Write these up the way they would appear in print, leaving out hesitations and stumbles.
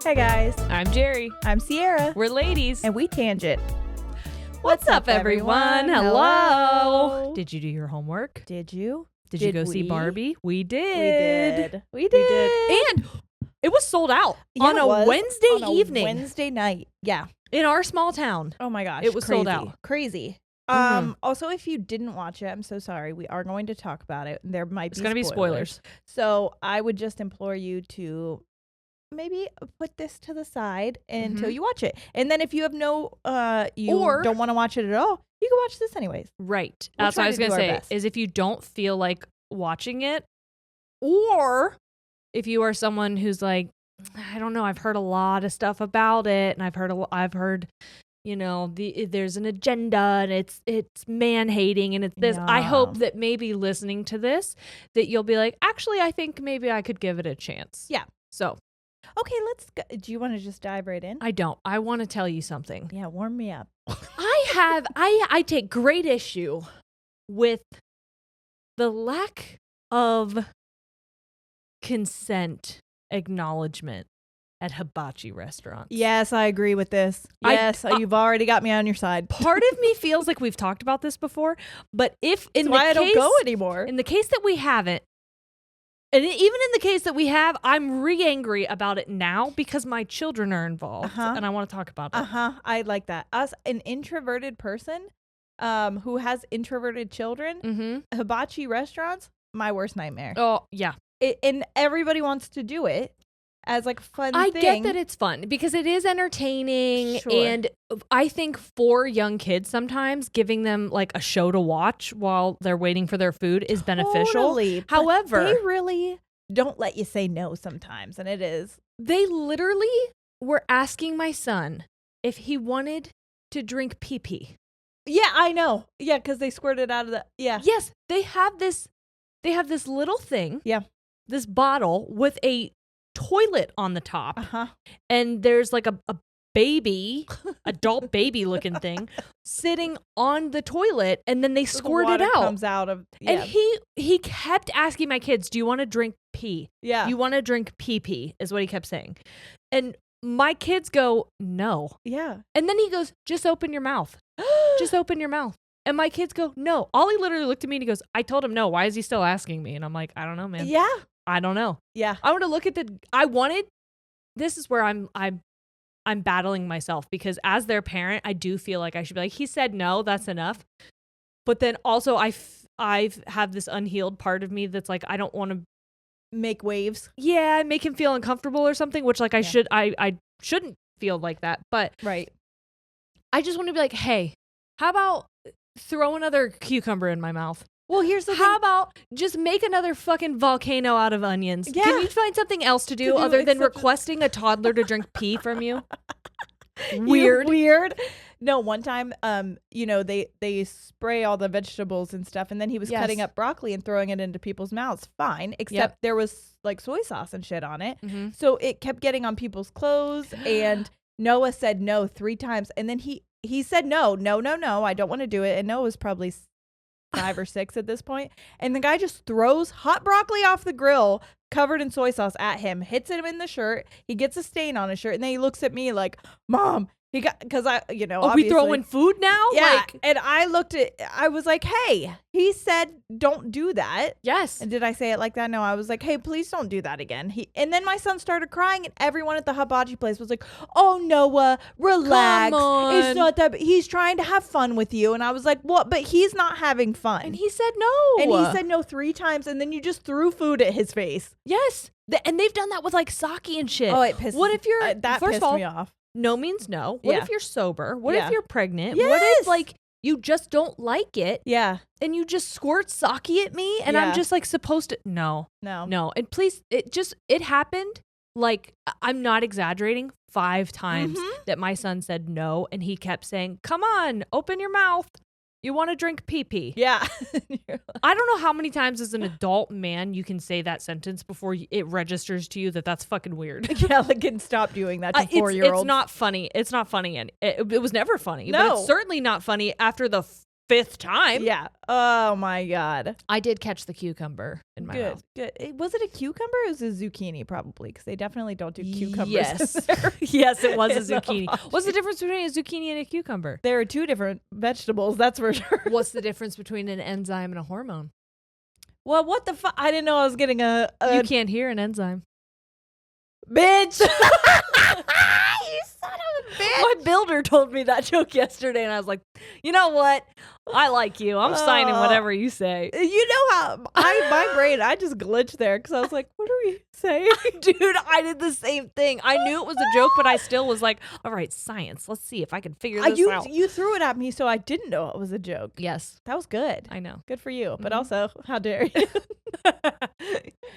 Hey guys, I'm Jerry. I'm Sierra. We're ladies. And we tangent. What's up, everyone? Hello. Did you do your homework? Did you? Did you go see Barbie? We did. We did. And it was sold out Yeah, on it a was. Wednesday On a evening Wednesday night. Yeah. in our small town. Oh my gosh. It was sold crazy. out. Crazy. Mhm. Also, if you didn't watch it, I'm so sorry. We are going to talk about it. There might It's be going to be spoilers. So I would just implore you to maybe put this to the side until you watch it. And then if you have you don't want to watch it at all, you can watch this anyways. Right. We'll That's what try I was to going do to our say best. is if you don't feel like watching it, or if you are someone who's like, I don't know, I've heard a lot of stuff about it, and I've heard you know, there's an agenda, and it's man hating, and it's this. I hope that maybe listening to this, that you'll be like, actually, I think maybe I could give it a chance. Yeah. So, Okay, let's go. Do you want to just dive right in? I don't. I want to tell you something. Yeah, warm me up. I take great issue with the lack of consent acknowledgement at hibachi restaurants. Yes, I agree with this. Yes, you've already got me on your side. Part of me feels like we've talked about this before, but if in That's the why I case, don't go anymore. in the case that we haven't, and even in the case that we have, I'm re-angry about it now because my children are involved, and I want to talk about it. I like that. As an introverted person, who has introverted children, hibachi restaurants, my worst nightmare. Oh yeah, And everybody wants to do it as like a fun I thing. get that it's fun because it is entertaining, Sure. and I think for young kids sometimes giving them like a show to watch while they're waiting for their food is beneficial. Totally, but However, they really don't let you say no sometimes, and it is. they literally were asking my son if he wanted to drink pee-pee. Yeah, I know. Yeah, because they squirted out of the. Yeah. Yes, they have this little thing. Yeah. This bottle with a toilet on the top. And there's like a baby, adult baby looking thing sitting on the toilet, and then they squirt it out. Comes out of. Yeah. And he kept asking my kids, "Do you want to drink pee? Yeah. You want to drink pee-pee?" is what he kept saying. And my kids go, "No." Yeah. And then he goes, "Just open your mouth. Just open your mouth." And my kids go, "No." Ollie literally looked at me and he goes, "I told him no. Why is he still asking me?" And I'm like, "I don't know, man. Yeah. I don't know." Yeah. I want to look at this is where I'm battling myself, because as their parent, I do feel like I should be like, he said no, that's enough. But then also I have this unhealed part of me that's like, I don't want to Make waves. make him feel uncomfortable or something, which like I shouldn't feel like that. But Right. I just want to be like, hey, how about throw another cucumber in my mouth? Well, here's the How about just make another fucking volcano out of onions? Yeah. Can you find something else to do other than requesting a toddler to drink pee from you? Weird. Weird. No, one time, they spray all the vegetables and stuff, and then he was cutting up broccoli and throwing it into people's mouths. Fine, except there was like soy sauce and shit on it. So it kept getting on people's clothes, and Noah said no 3 times, and then he said no, I don't want to do it. And Noah was probably 5 or 6 at this point, and the guy just throws hot broccoli off the grill covered in soy sauce at him, hits him in the shirt. He gets a stain on his shirt, and then he looks at me like, "Mom," because I, Are we throwing food now? Yeah. And I was like, "Hey, he said don't do that." Yes. And did I say it like that? No, I was like, "Hey, please don't do that again." And then my son started crying, and everyone at the hibachi place was like, "Oh, Noah, relax. Come on. It's not that. He's trying to have fun with you." And I was like, "What? But he's not having fun." And he said no. And he said no 3 times, and then you just threw food at his face. Yes. And they've done that with like sake and shit. Oh, it pisses. What if you're that first pissed of all, me off? no means no. What Yeah. if you're sober? What Yeah. if you're pregnant? Yes. What if like you just don't like it? Yeah. And you just squirt sake at me, and Yeah. I'm just like supposed to no. And please, it happened, like, I'm not exaggerating, 5 times that my son said no, and he kept saying, "Come on, open your mouth. You want to drink pee-pee." Yeah. I don't know how many times as an adult man you can say that sentence before it registers to you that that's fucking weird. Yeah, like, and stop doing that to 4-year-olds. It's not funny. It's not funny. And it was never funny. No. But it's certainly not funny after the 5th time. Yeah. Oh my God. I did catch the cucumbber in my mouth. Good. Was it a cucumber? Or was it a zucchini? Probably, because they definitely don't do cucumbers. Yes. Yes, it was a zucchini. What's the difference between a zucchini and a cucumber? There are 2 different vegetables, that's for sure. What's the difference between an enzyme and a hormone? Well, what the fuck? I didn't know I was getting a You can't hear an enzyme. Bitch. You son of a bitch. My builder told me that joke yesterday, and I was like, you know what? I like you. I'm signing whatever you say. You know how my brain, I just glitched there because I was like, what are we saying? Dude, I did the same thing. I knew it was a joke, but I still was like, all right, science. Let's see if I can figure this out. You threw it at me, so I didn't know it was a joke. Yes. That was good. I know. Good for you. But also, how dare you?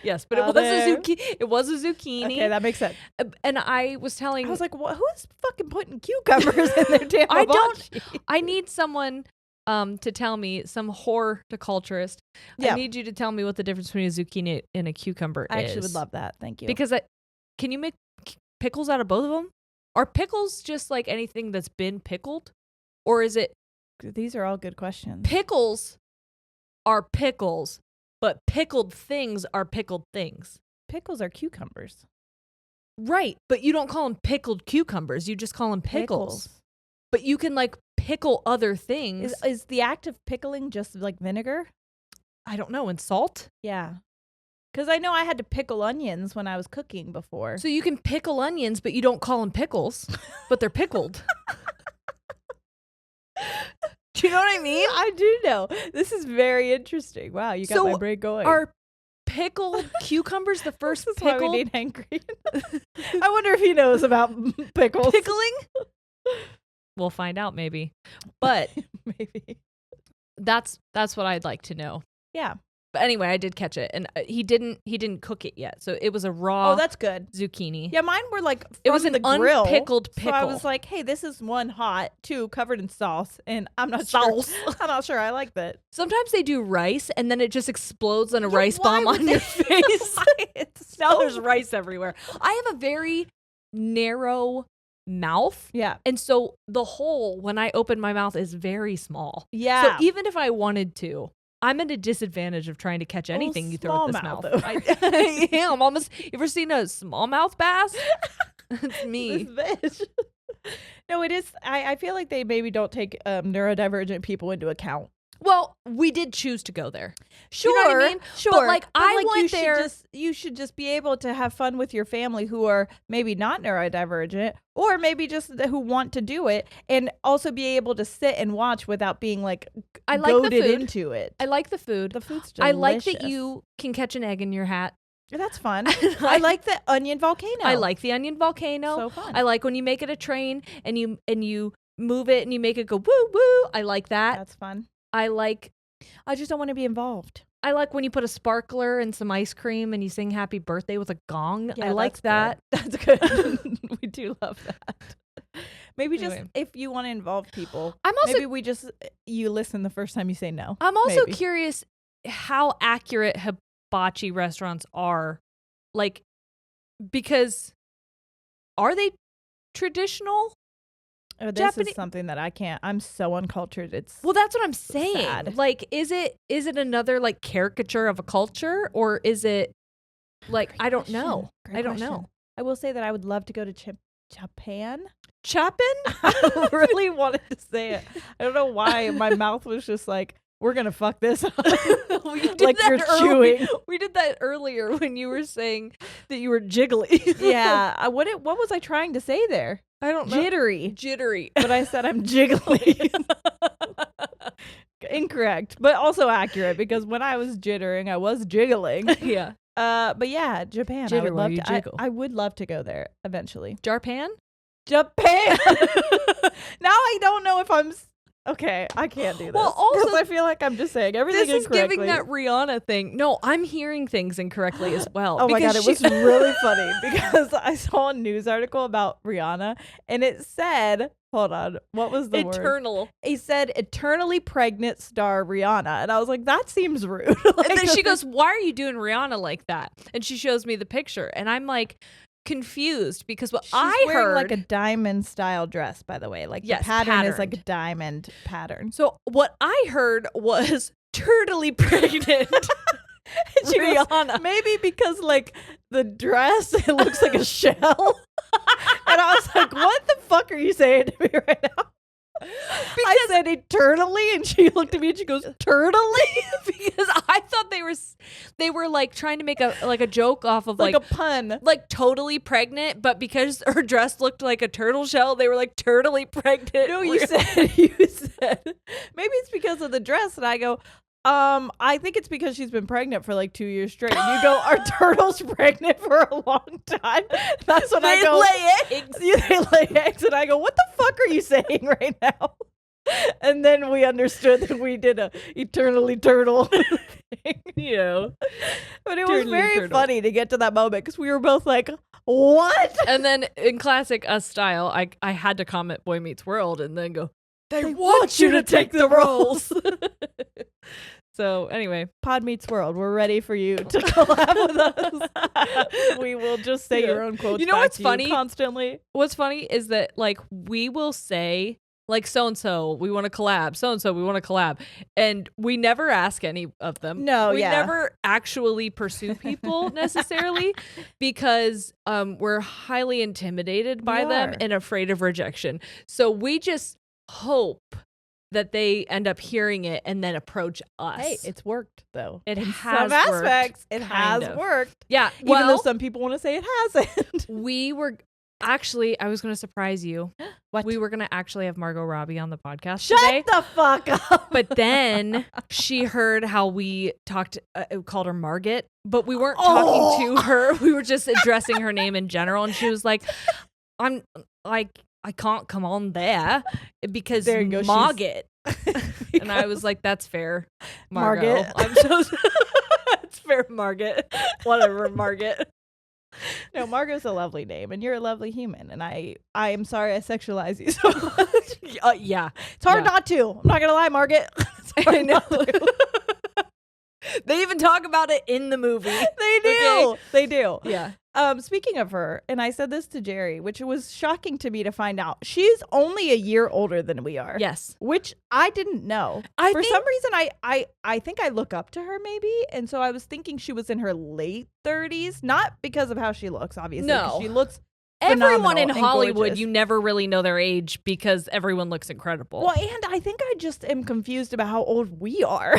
Yes, but it was a zucchini. It was a zucchini. Okay, that makes sense. And I was telling... I was like, who's fucking putting cucumbers in their damn hibachi? I need someone to tell me, some horticulturist. Yeah. I need you to tell me what the difference between a zucchini and a cucumber is. I actually would love that. Thank you. Because can you make pickles out of both of them? Are pickles just like anything that's been pickled? Or is it... These are all good questions. Pickles are pickles, but pickled things are pickled things. Pickles are cucumbers. Right, but you don't call them pickled cucumbers. You just call them pickles. But you can like pickle other things. Is the act of pickling just like vinegar? I don't know. And salt? Yeah. Because I know I had to pickle onions when I was cooking before. So you can pickle onions, but you don't call them pickles, but they're pickled. Do you know what I mean? I do know. This is very interesting. Wow, you got my brain going. Are pickled cucumbers the first this is pickle? Why we need Hank Green. I wonder if he knows about pickles. Pickling? We'll find out maybe. But maybe. That's what I'd like to know. Yeah. But anyway, I did catch it, and he didn't cook it yet, so it was a raw. Oh, that's good. Zucchini. Yeah, mine were like from it was an the grill, unpickled pickle. So I was like, hey, this is 1 hot, 2 covered in sauce, and I'm not sure. I'm not sure I like that. Sometimes they do rice, and then it just explodes in a rice bomb on your face. Now there's rice everywhere. I have a very narrow mouth. Yeah. And so the hole when I open my mouth is very small. Yeah. So even if I wanted to, I'm at a disadvantage of trying to catch anything you throw at this mouth. I am almost. You ever seen a smallmouth bass? It's me. This bitch. No, it is. I feel like they maybe don't take neurodivergent people into account. Well, we did choose to go there. Sure, you know what I mean? Sure. But like I went there. You should just be able to have fun with your family who are maybe not neurodivergent, or maybe just who want to do it, and also be able to sit and watch without being like goaded into it. I like the food. The food's delicious. I like that you can catch an egg in your hat. That's fun. I like the onion volcano. I like the onion volcano. So fun. I like when you make it a train and you move it and you make it go woo woo. I like that. That's fun. I just don't want to be involved. I like when you put a sparkler and some ice cream and you sing happy birthday with a gong. Yeah, I like that. That's good. We do love that. Maybe just if you want to involve people, maybe you listen the first time you say no. I'm also curious how accurate hibachi restaurants are. Like, because are they traditional? Oh, this is something that I can't. I'm so uncultured. Well, that's what I'm saying. Sad. Like, is it another like caricature of a culture, or is it like I don't know. I don't know. I will say that I would love to go to Japan. Chapin? I really wanted to say it. I don't know why my mouth was just like, we're gonna fuck this up. Like you're chewing. We did that earlier when you were saying that you were jiggly. Yeah. What was I trying to say there? I don't know. Jittery. But I said I'm jiggly. Incorrect, but also accurate, because when I was jittering, I was jiggling. Yeah. But yeah, Japan. Jitter while you jiggle. I would love to go there eventually. Japan. Now I don't know if I'm. Okay, I can't do this. Well, also, I feel like I'm just saying everything incorrectly. This is giving that Rihanna thing. No, I'm hearing things incorrectly as well. Oh my God, it was really funny because I saw a news article about Rihanna and it said, hold on, what was the word? Eternal. He said eternally pregnant star Rihanna. And I was like, that seems rude. And then she goes, why are you doing Rihanna like that? And she shows me the picture. And I'm like, confused because what She's I wearing heard like a diamond style dress, by the way. Like the pattern is like a diamond pattern. So what I heard was turtly pregnant. Rihanna. Maybe because like the dress, it looks like a shell. And I was like, what the fuck are you saying to me right now? I said eternally, and she looked at me and she goes, turtly? Because I thought they were like trying to make a joke off of like a pun. Like totally pregnant, but because her dress looked like a turtle shell, they were like turtly pregnant. No, you said maybe it's because of the dress, and I go, I think it's because she's been pregnant for like 2 years straight. And you go, are turtles pregnant for a long time? That's when I go, lay eggs. They lay eggs. And I go, what the fuck are you saying right now? And then we understood that we did a eternally turtle thing, you know. But it was very funny to get to that moment because we were both like, what? And then in classic us style, I had to comment Boy Meets World and then go, they want you to take the roles. So anyway, Pod Meets World, we're ready for you to collab with us. We will just say your own quotes. You know what's funny? Constantly. What's funny is that like we will say like so-and-so, we want to collab. So-and-so, we want to collab. And we never ask any of them. No, we never actually pursue people necessarily because we're highly intimidated by them and afraid of rejection. So we just hope that they end up hearing it and then approach us. Hey, it's worked though. It in has some worked, aspects. It has worked. Yeah. Even though some people want to say it hasn't. We were actually, I was going to surprise you. What? We were going to actually have Margot Robbie on the podcast Shut today. the fuck up. But then she heard how we talked, called her Margot, but we weren't talking to her. We were just addressing her name in general. And she was like, I'm like, I can't come on there because Margot. And I was like, that's fair, Margot. I'm so that's fair, Margot. Whatever, Margot. No, Margot's a lovely name, and you're a lovely human. And I am sorry I sexualize you so much. Yeah, it's hard not to. I'm not gonna lie, Margot. I know. They even talk about it in the movie. They do. Okay? They do. Yeah. Speaking of her, and I said this to Jerry, which was shocking to me to find out, she's only a year older than we are. Yes. Which I didn't know. For some reason, I think I look up to her maybe. And so I was thinking she was in her late 30s, not because of how she looks, obviously. No. She looks everyone in Hollywood, you never really know their age because everyone looks incredible. Well, and I think I just am confused about how old we are.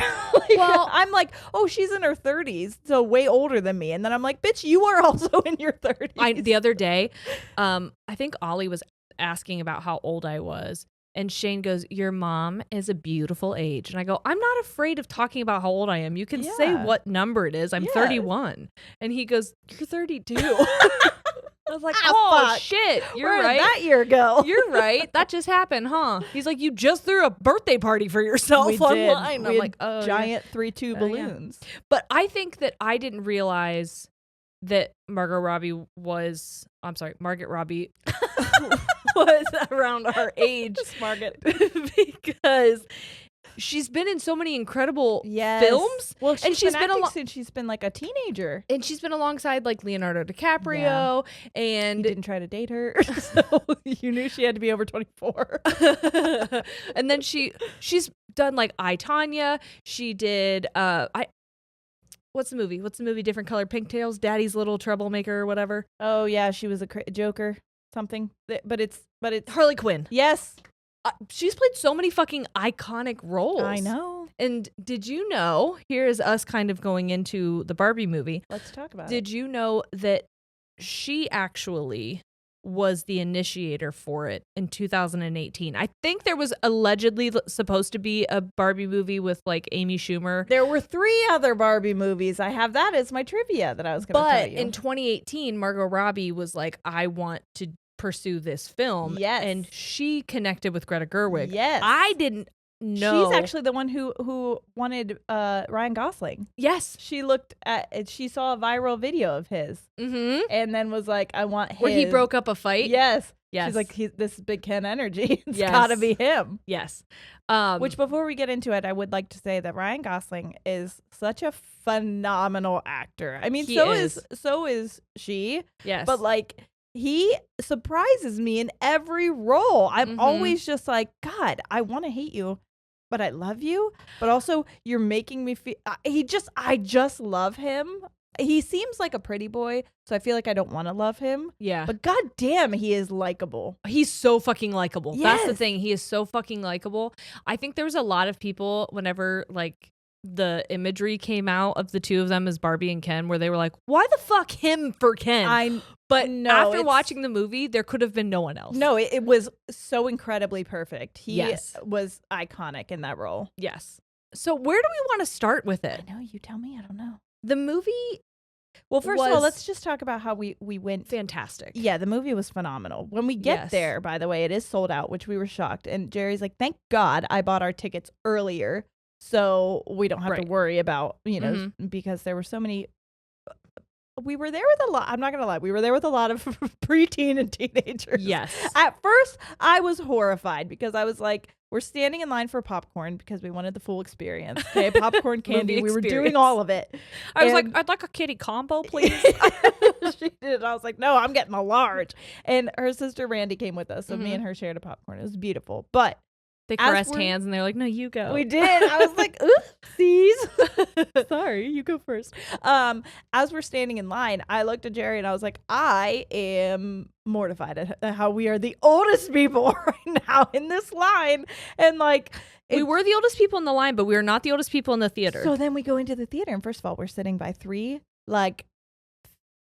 Well, I'm like, oh, she's in her 30s, so way older than me. And then I'm like, bitch, you are also in your 30s. The other day, I think Ollie was asking about how old I was. And Shane goes, your mom is a beautiful age. And I go, I'm not afraid of talking about how old I am. You can say what number it is. I'm 31. And he goes, you're 32. I was like, oh, fuck. Shit. You're Where right. Did that year go? You're right. That just happened, huh? He's like, you just threw a birthday party for yourself online. I'm like, oh, giant 3-2 balloons. Yeah. But I think that I didn't realize that Margot Robbie was around our age. Margot. Because she's been in so many incredible films. Well, she's been since she's been like a teenager. And she's been alongside like Leonardo DiCaprio and he didn't try to date her. So you knew she had to be over 24. And then she's done like I, Tonya. She did what's the movie? Different Color Pigtails, Daddy's Little Troublemaker or whatever. Oh yeah, she was a Joker something. But it's Harley Quinn. Yes. She's played so many fucking iconic roles. I know. And did you know, here's us kind of going into the Barbie movie. Let's talk about it. Did you know that she actually was the initiator for it in 2018? I think there was allegedly supposed to be a Barbie movie with like Amy Schumer. There were 3 other Barbie movies. I have that as my trivia that I was going to tell you. But in 2018, Margot Robbie was like, I want to pursue this film. Yes. And she connected with Greta Gerwig. Yes. I didn't know. She's actually the one who wanted Ryan Gosling. Yes. She saw a viral video of his. Mm-hmm. And then was like, I want his. Where he broke up a fight? Yes. Yes. She's like, this is BenKen energy. It's Yes. gotta be him. Yes. Which, before we get into it, I would like to say that Ryan Gosling is such a phenomenal actor. I mean, so is she. Yes. But like, he surprises me in every role. I'm always just like, God, I want to hate you, but I love you. But also, you're making me feel. I just love him. He seems like a pretty boy, so I feel like I don't want to love him. Yeah. But God damn, he is likable. He's so fucking likable. Yes. That's the thing. He is so fucking likable. I think there was a lot of people whenever like the imagery came out of the two of them as Barbie and Ken, where they were like, why the fuck him for Ken? After watching the movie, there could have been no one else. No, it was so incredibly perfect. He Yes. was iconic in that role. Yes. So where do we want to start with it? I know, you tell me. I don't know. The movie. Well, first of all, let's just talk about how we went. Fantastic. Yeah, the movie was phenomenal. When we get there, by the way, it is sold out, which we were shocked. And Jerry's like, thank God I bought our tickets earlier so we don't have to worry about, because there were so many. We were there with a lot. I'm not going to lie. We were there with a lot of preteen and teenagers. Yes. At first, I was horrified because I was like, we're standing in line for popcorn because we wanted the full experience. Okay, popcorn, candy. We were doing all of it. I was like, I'd like a kitty combo, please. She did. I was like, no, I'm getting a large. And her sister Randy came with us. So me and her shared a popcorn. It was beautiful. But they caressed hands and they're like, no, you go. We did. I was like, oopsies. Sorry, you go first. As we're standing in line, I looked at Jerry and I was like, I am mortified at how we are the oldest people right now in this line. And like, we were the oldest people in the line, but we were not the oldest people in the theater. So then we go into the theater, and first of all, we're sitting by three, like,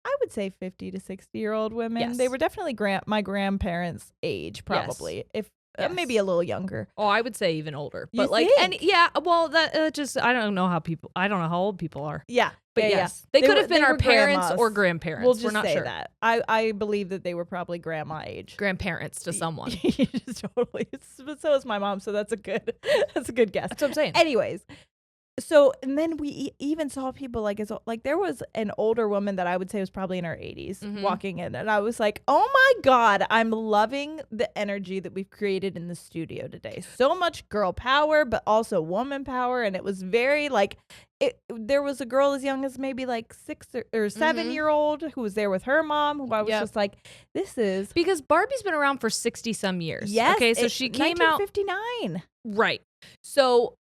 I would say 50 to 60-year-old women. Yes. They were definitely my grandparents' age, probably. If maybe a little younger. Oh, I would say even older. You But like, think? and yeah, well, that just I don't know how old people are. Yeah. But yes, they could have been our parents grandmas. or grandparents. We'll just we're not say sure. that. I believe that they were probably grandma age. Grandparents to someone. Totally. But so is my mom, so that's a good guess. That's what I'm saying. Anyways, so and then we even saw people like there was an older woman that I would say was probably in her 80s walking in, and I was like, oh my God, I'm loving the energy that we've created in the studio today. So much girl power, but also woman power, and it was very like there was a girl as young as maybe like 6 or 7-year-old who was there with her mom, who I was just like, this is because Barbie's been around for 60 some years. Yes. Okay, so she came out 1959. Right. So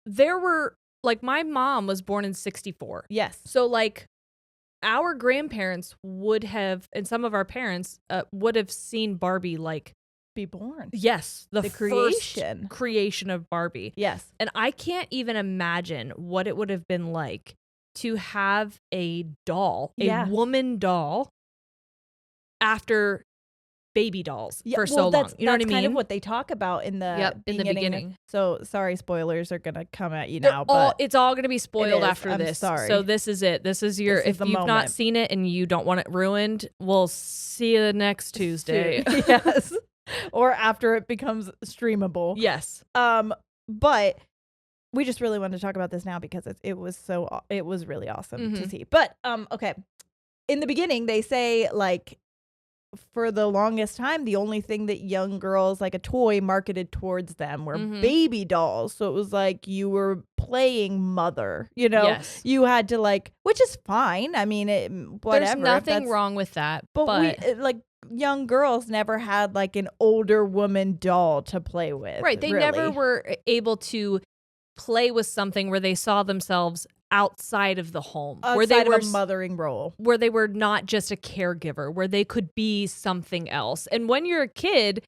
there were like my mom was born in 64. Yes. So like our grandparents would have, and some of our parents would have seen Barbie like be born. Yes, the creation. First creation of Barbie. Yes. And I can't even imagine what it would have been like to have a doll, a woman doll, after baby dolls for so long. You know what I mean? That's kind of what they talk about in the beginning. So sorry, spoilers are gonna come at you now, but it's all gonna be spoiled after I'm this. sorry. So this is it. This is your. If you've not seen it and you don't want it ruined, we'll see you next Tuesday. Yes. Or after it becomes streamable. Yes. But we just really wanted to talk about this now because it was really awesome to see. But okay. In the beginning, they say like for the longest time, the only thing that young girls, like a toy marketed towards them, were baby dolls. So it was like you were playing mother, you had to like, which is fine. I mean, whatever. There's nothing wrong with that. But we, like, young girls never had like an older woman doll to play with. Right. They never were able to play with something where they saw themselves outside of the home, where they were a mothering role, where they were not just a caregiver, where they could be something else. And when you're a kid,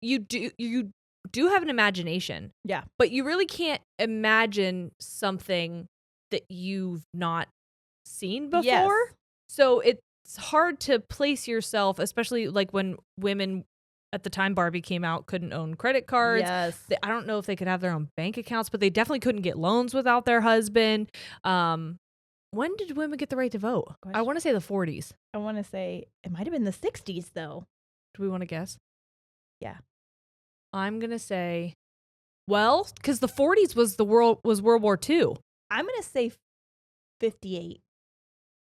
you do have an imagination. Yeah. But you really can't imagine something that you've not seen before. Yes. So it's hard to place yourself, especially like when women at the time Barbie came out couldn't own credit cards. Yes. I don't know if they could have their own bank accounts, but they definitely couldn't get loans without their husband. When did women get the right to vote? I want to say the 40s. I want to say it might have been the 60s though. Do we want to guess? Yeah. I'm going to say, well, because the 40s was World War II. I'm going to say 58.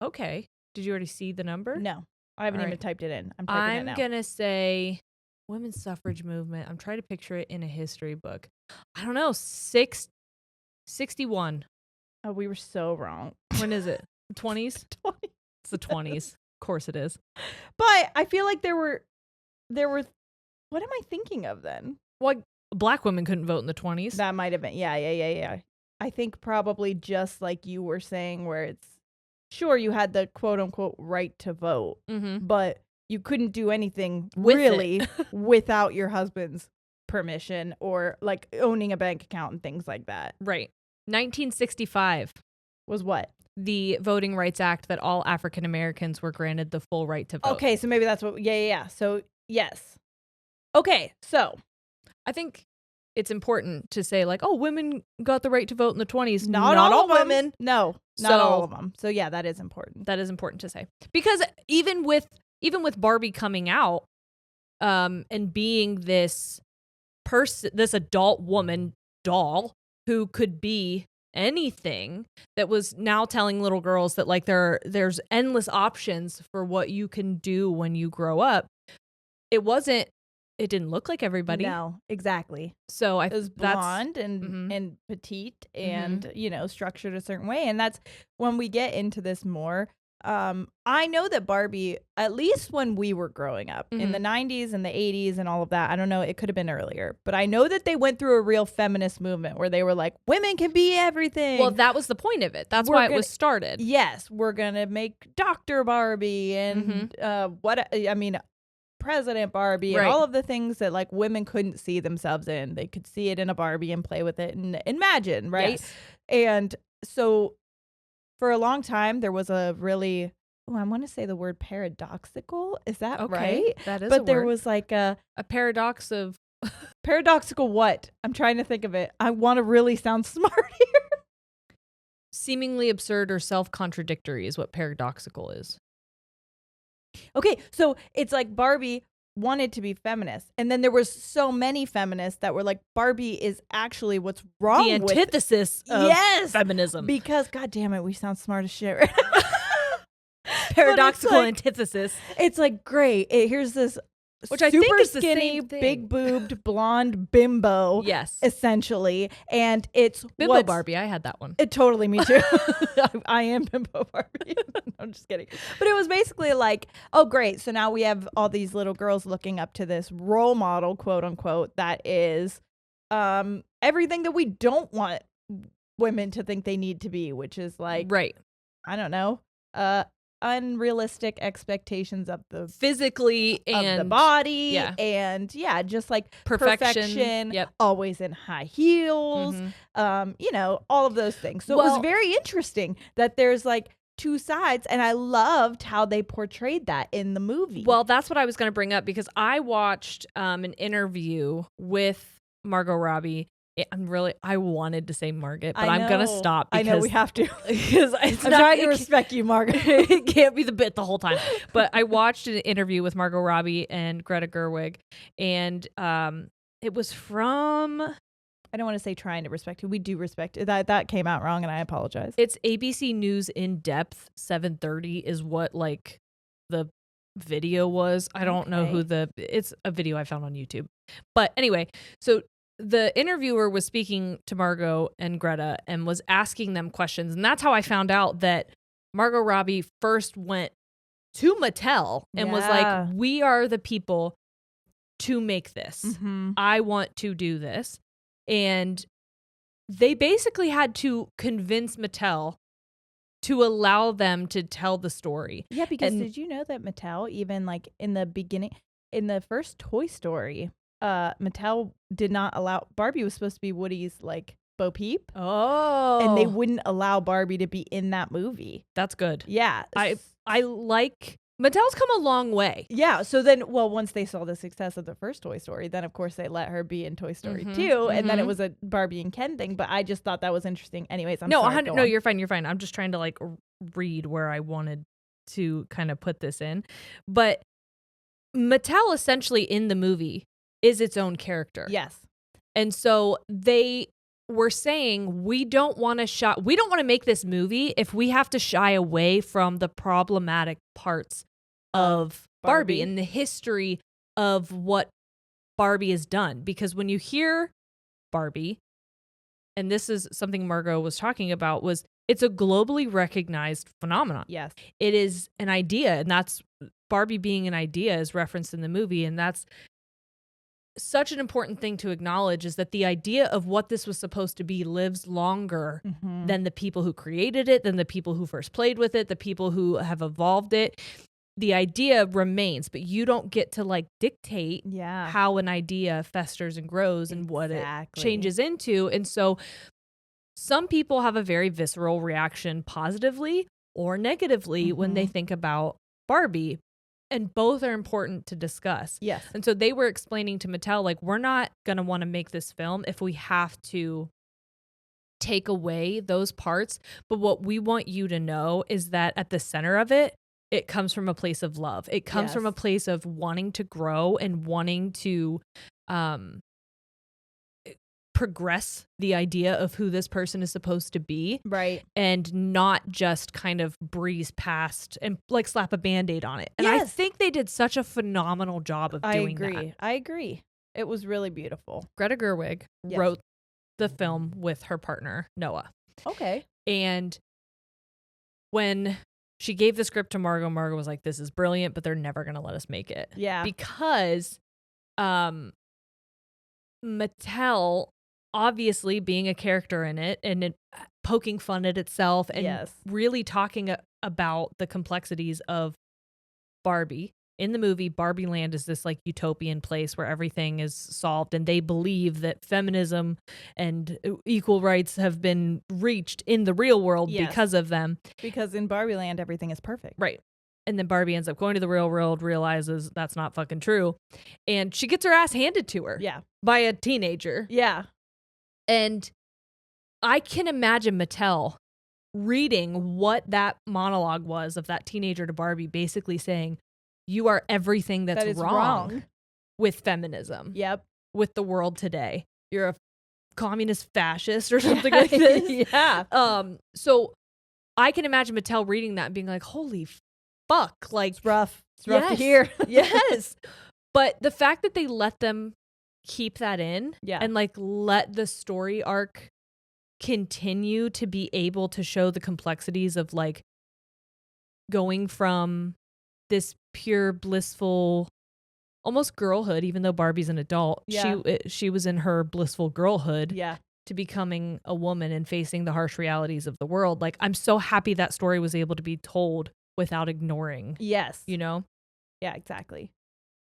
Okay. Did you already see the number? No. I haven't even typed it in. I'm typing it now. I'm going to say women's suffrage movement. I'm trying to picture it in a history book. I don't know. 61. Oh, we were so wrong. When is it? 20s? 20s. It's the 20s. Of course it is. But I feel like there were. What am I thinking of then? Well, black women couldn't vote in the 20s. That might have been. Yeah. I think probably just like you were saying, where it's sure you had the quote unquote right to vote, but you couldn't do anything really without your husband's permission or like owning a bank account and things like that. Right. 1965 was what? The Voting Rights Act that all African Americans were granted the full right to vote. Okay, so maybe that's what. Yeah. So yes. Okay, so I think it's important to say like, oh, women got the right to vote in the 20s. Not all women. No, not all of them. So yeah, that is important. That is important to say, because even with Barbie coming out, and being this adult woman doll who could be anything, that was now telling little girls that like there's endless options for what you can do when you grow up. It didn't look like everybody. No, exactly. So it was blonde and petite and, structured a certain way. And that's when we get into this more. I know that Barbie, at least when we were growing up in the 90s and the 80s and all of that, I don't know, it could have been earlier, but I know that they went through a real feminist movement where they were like, women can be everything. Well, that was the point of it. That's why it was started. Yes. We're going to make Dr. Barbie and President Barbie and all of the things that like women couldn't see themselves in. They could see it in a Barbie and play with it and imagine, right? Yes. And so for a long time there was a really, I want to say the word paradoxical. Is that right? That is but a there word. Was like a paradox of paradoxical what? I'm trying to think of it. I want to really sound smart here. Seemingly absurd or self-contradictory is what paradoxical is. Okay, so it's like Barbie wanted to be feminist, and then there was so many feminists that were like, Barbie is actually what's wrong with the antithesis of feminism. Because, God damn it, we sound smart as shit right now. Paradoxical antithesis. It's like, great, here's this which super I think is skinny, the same thing. big boobed blonde bimbo. Yes, essentially, and it's bimbo Barbie. I had that one. It totally me too. I am bimbo Barbie. I'm just kidding. But it was basically like, oh great, so now we have all these little girls looking up to this role model, quote unquote, that is everything that we don't want women to think they need to be, which is like, right. I don't know, unrealistic expectations of the physically and of the body, and just like perfection, always in high heels, all of those things. So it was very interesting that there's like two sides, and I loved how they portrayed that in the movie. Well, that's what I was going to bring up, because I watched an interview with Margot Robbie. I wanted to say Margaret, but I'm gonna stop because I know we have to. Because I'm trying to respect you, Margaret. It can't be the bit the whole time. But I watched an interview with Margot Robbie and Greta Gerwig, and it was from. I don't want to say trying to respect you. We do respect it. That came out wrong, and I apologize. It's ABC News In Depth 7:30 is what like the video was. I don't know who it's a video I found on YouTube. But anyway, so the interviewer was speaking to Margot and Greta and was asking them questions. And that's how I found out that Margot Robbie first went to Mattel and was like, we are the people to make this. I want to do this. And they basically had to convince Mattel to allow them to tell the story. Yeah, because did you know that Mattel, even like in the beginning, in the first Toy Story, Mattel did not allow, Barbie was supposed to be Woody's like Bo Peep. Oh. And they wouldn't allow Barbie to be in that movie. That's good. Yeah. I like, Mattel's come a long way. Yeah. So then, once they saw the success of the first Toy Story, then of course they let her be in Toy Story 2. And then it was a Barbie and Ken thing. But I just thought that was interesting. Anyways, sorry. No, you're fine. You're fine. I'm just trying to like read where I wanted to kind of put this in. But Mattel essentially in the movie is its own character. Yes. And so they were saying, we don't want to make this movie if we have to shy away from the problematic parts of Barbie and the history of what Barbie has done. Because when you hear Barbie, and this is something Margot was talking about, was it's a globally recognized phenomenon. Yes. It is an idea, and that's Barbie being an idea is referenced in the movie, and that's such an important thing to acknowledge, is that the idea of what this was supposed to be lives longer than the people who created it, than the people who first played with it, the people who have evolved it. The idea remains, but you don't get to like dictate how an idea festers and grows and what it changes into. And so some people have a very visceral reaction, positively or negatively, when they think about Barbie. And both are important to discuss. Yes. And so they were explaining to Mattel, like, we're not going to want to make this film if we have to take away those parts. But what we want you to know is that at the center of it, it comes from a place of love. It comes from a place of wanting to grow and wanting to progress the idea of who this person is supposed to be. Right. And not just kind of breeze past and like slap a Band-Aid on it. And I think they did such a phenomenal job of doing that. I agree. It was really beautiful. Greta Gerwig wrote the film with her partner, Noah. Okay. And when she gave the script to Margot, Margot was like, this is brilliant, but they're never going to let us make it. Yeah. Because Mattel, obviously being a character in it and it poking fun at itself and really talking about the complexities of Barbie. In the movie, Barbie Land is this like utopian place where everything is solved, and they believe that feminism and equal rights have been reached in the real world because of them. Because in Barbie Land, everything is perfect. Right. And then Barbie ends up going to the real world, realizes that's not fucking true. And she gets her ass handed to her by a teenager. Yeah. And I can imagine Mattel reading what that monologue was of that teenager to Barbie, basically saying, you are everything that's wrong with feminism. Yep. With the world today. You're a communist fascist or something like this. So I can imagine Mattel reading that and being like, holy fuck. Like, it's rough. It's rough to hear. Yes. But the fact that they let them keep that in and like let the story arc continue to be able to show the complexities of like going from this pure blissful almost girlhood, even though Barbie's an adult, she was in her blissful girlhood to becoming a woman and facing the harsh realities of the world. Like, I'm so happy that story was able to be told without ignoring you know. Yeah, exactly.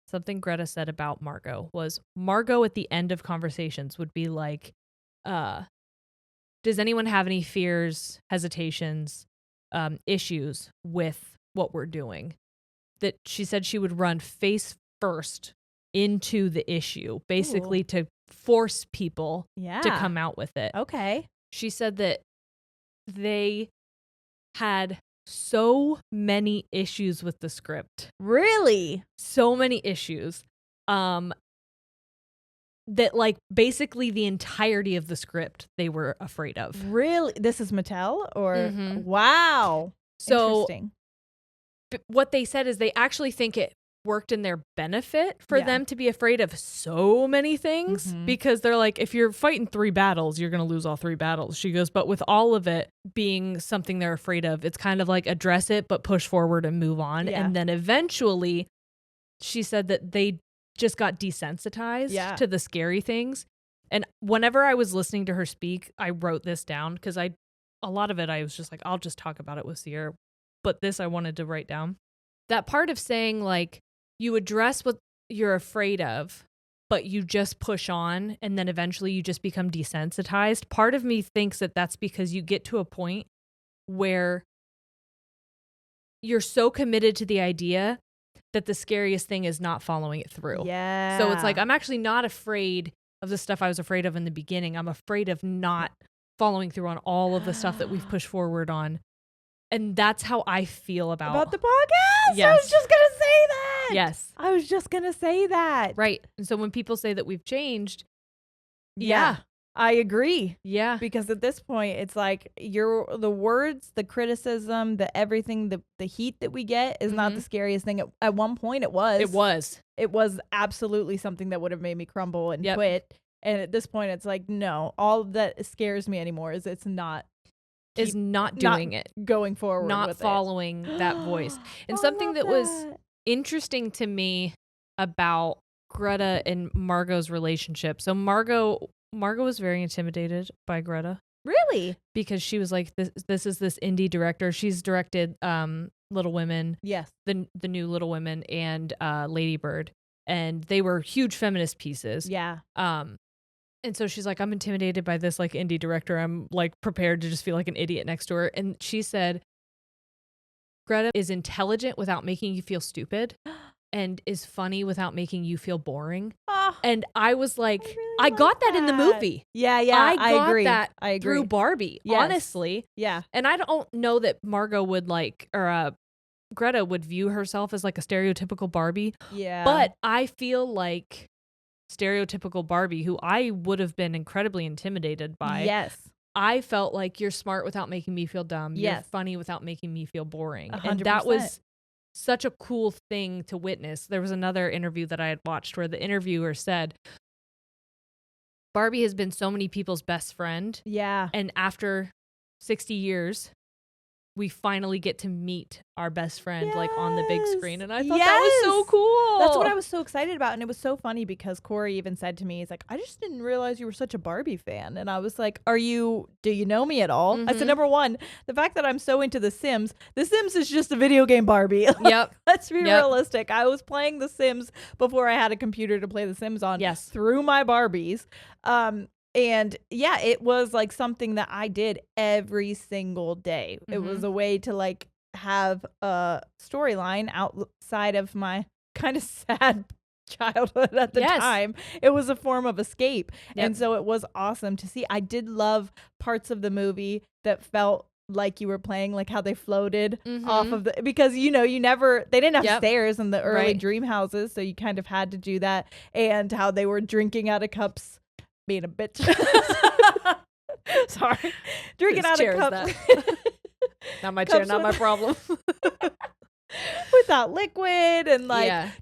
Something Greta said about Margot was Margot at the end of conversations would be like, does anyone have any fears, hesitations, issues with what we're doing? That she said she would run face first into the issue, basically to force people to come out with it. Okay. She said that they had so many issues with the script. Really? So many issues. That like basically the entirety of the script they were afraid of. Really? This is Mattel or wow. So interesting. What they said is they actually think it worked in their benefit for them to be afraid of so many things because they're like, if you're fighting 3 battles, you're going to lose all 3 battles. She goes, but with all of it being something they're afraid of, it's kind of like address it, but push forward and move on. Yeah. And then eventually she said that they just got desensitized to the scary things. And whenever I was listening to her speak, I wrote this down because a lot of it, I was just like, I'll just talk about it with Sierra. But this I wanted to write down. That part of saying like you address what you're afraid of, but you just push on and then eventually you just become desensitized. Part of me thinks that that's because you get to a point where you're so committed to the idea that the scariest thing is not following it through. Yeah. So it's like, I'm actually not afraid of the stuff I was afraid of in the beginning. I'm afraid of not following through on all of the stuff that we've pushed forward on. And that's how I feel about the podcast. Yes. I was just going to say that. Yes. I was just going to say that. Right. And so when people say that we've changed, I agree. Yeah. Because at this point, it's like the words, the criticism, the everything, the heat that we get is not the scariest thing. At one point, it was. It was absolutely something that would have made me crumble and quit. And at this point, it's like, no, all that scares me anymore is it's not. Is not doing it. Going forward. Not following that voice. And something that was interesting to me about Greta and Margot's relationship. So Margot was very intimidated by Greta. Really? Because she was like, this is this indie director. She's directed Little Women. Yes. The new Little Women and Lady Bird. And they were huge feminist pieces. Yeah. And so she's like, I'm intimidated by this like indie director. I'm like prepared to just feel like an idiot next to her. And she said, Greta is intelligent without making you feel stupid. And is funny without making you feel boring. Oh, and I was like, I got that in the movie. Yeah, I agree. I agree. Through Barbie, honestly. Yeah. And I don't know that Margot would Greta would view herself as like a stereotypical Barbie. Yeah. But I feel like stereotypical Barbie, who I would have been incredibly intimidated by. Yes. I felt like you're smart without making me feel dumb. Yes. You're funny without making me feel boring. 100%. And that was such a cool thing to witness. There was another interview that I had watched where the interviewer said, Barbie has been so many people's best friend. Yeah. And after 60 years, we finally get to meet our best friend like on the big screen. And I thought that was so cool. That's what I was so excited about. And it was so funny because Corey even said to me, he's like, I just didn't realize you were such a Barbie fan. And I was like, do you know me at all? I said, number one, the fact that I'm so into The Sims is just a video game Barbie. Yep. Let's be realistic. I was playing The Sims before I had a computer to play The Sims on. Yes. Through my Barbies. And yeah, it was like something that I did every single day. It was a way to like have a storyline outside of my kind of sad childhood at the time. It was a form of escape. Yep. And so it was awesome to see. I did love parts of the movie that felt like you were playing, like how they floated off of because they didn't have stairs in the early dream houses. So you kind of had to do that, and how they were drinking out of cups. Being a bitch. Sorry. Drinking out of cups. Not my chair, not my problem. Without liquid and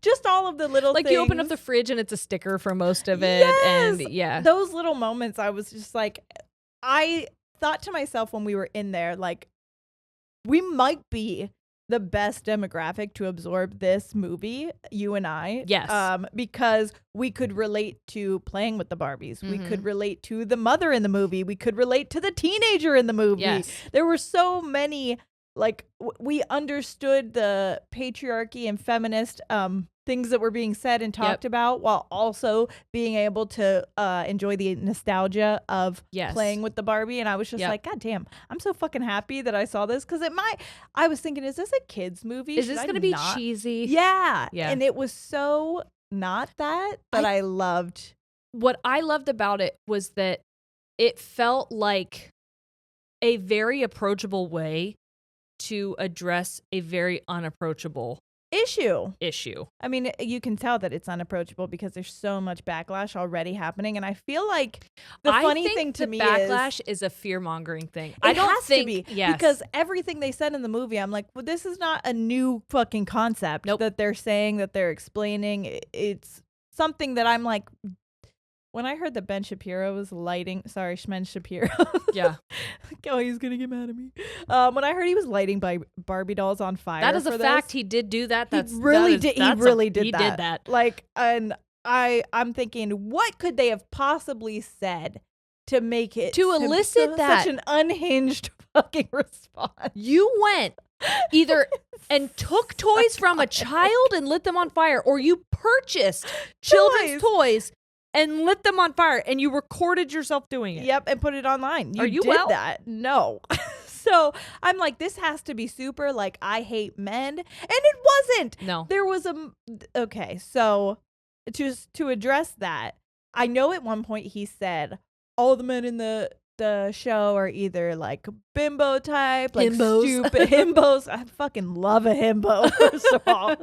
just all of the little things. Like you open up the fridge and it's a sticker for most of it. Yes! And those little moments, I was just like, I thought to myself when we were in there, like, we might be the best demographic to absorb this movie, you and I. Yes. Because we could relate to playing with the Barbies. We could relate to the mother in the movie. We could relate to the teenager in the movie. Yes. There were so many, like, we understood the patriarchy and feminist things that were being said and talked about, while also being able to enjoy the nostalgia of playing with the Barbie. And I was just like, God damn, I'm so fucking happy that I saw this, because I was thinking, is this a kid's movie? Is this going to be cheesy? Yeah. And it was so not that, but I loved. What I loved about it was that it felt like a very approachable way to address a very unapproachable issue. I mean, you can tell that it's unapproachable because there's so much backlash already happening, and I feel like the funny thing to me is backlash is a fear-mongering thing. It has to be, because everything they said in the movie, I'm like, well, this is not a new fucking concept that they're saying, that they're explaining. It's something that I'm like, when I heard that Ben Shapiro was lighting, Shmen Shapiro. Yeah. Oh, he's going to get mad at me. When I heard he was lighting Barbie dolls on fire. That is a fact. He did do that. He really did that. Like, and I'm thinking, what could they have possibly said to make it to elicit that such an unhinged fucking response? You went either and took toys from a child and lit them on fire, or you purchased children's toys and lit them on fire, and you recorded yourself doing it. Yep, and put it online. You did that. No. So I'm like, this has to be super, like, I hate men. And it wasn't. No. There was okay, so to address that, I know at one point he said, all the men in the show are either like bimbo type, like himbos. Stupid himbos. I fucking love a himbo, first of all.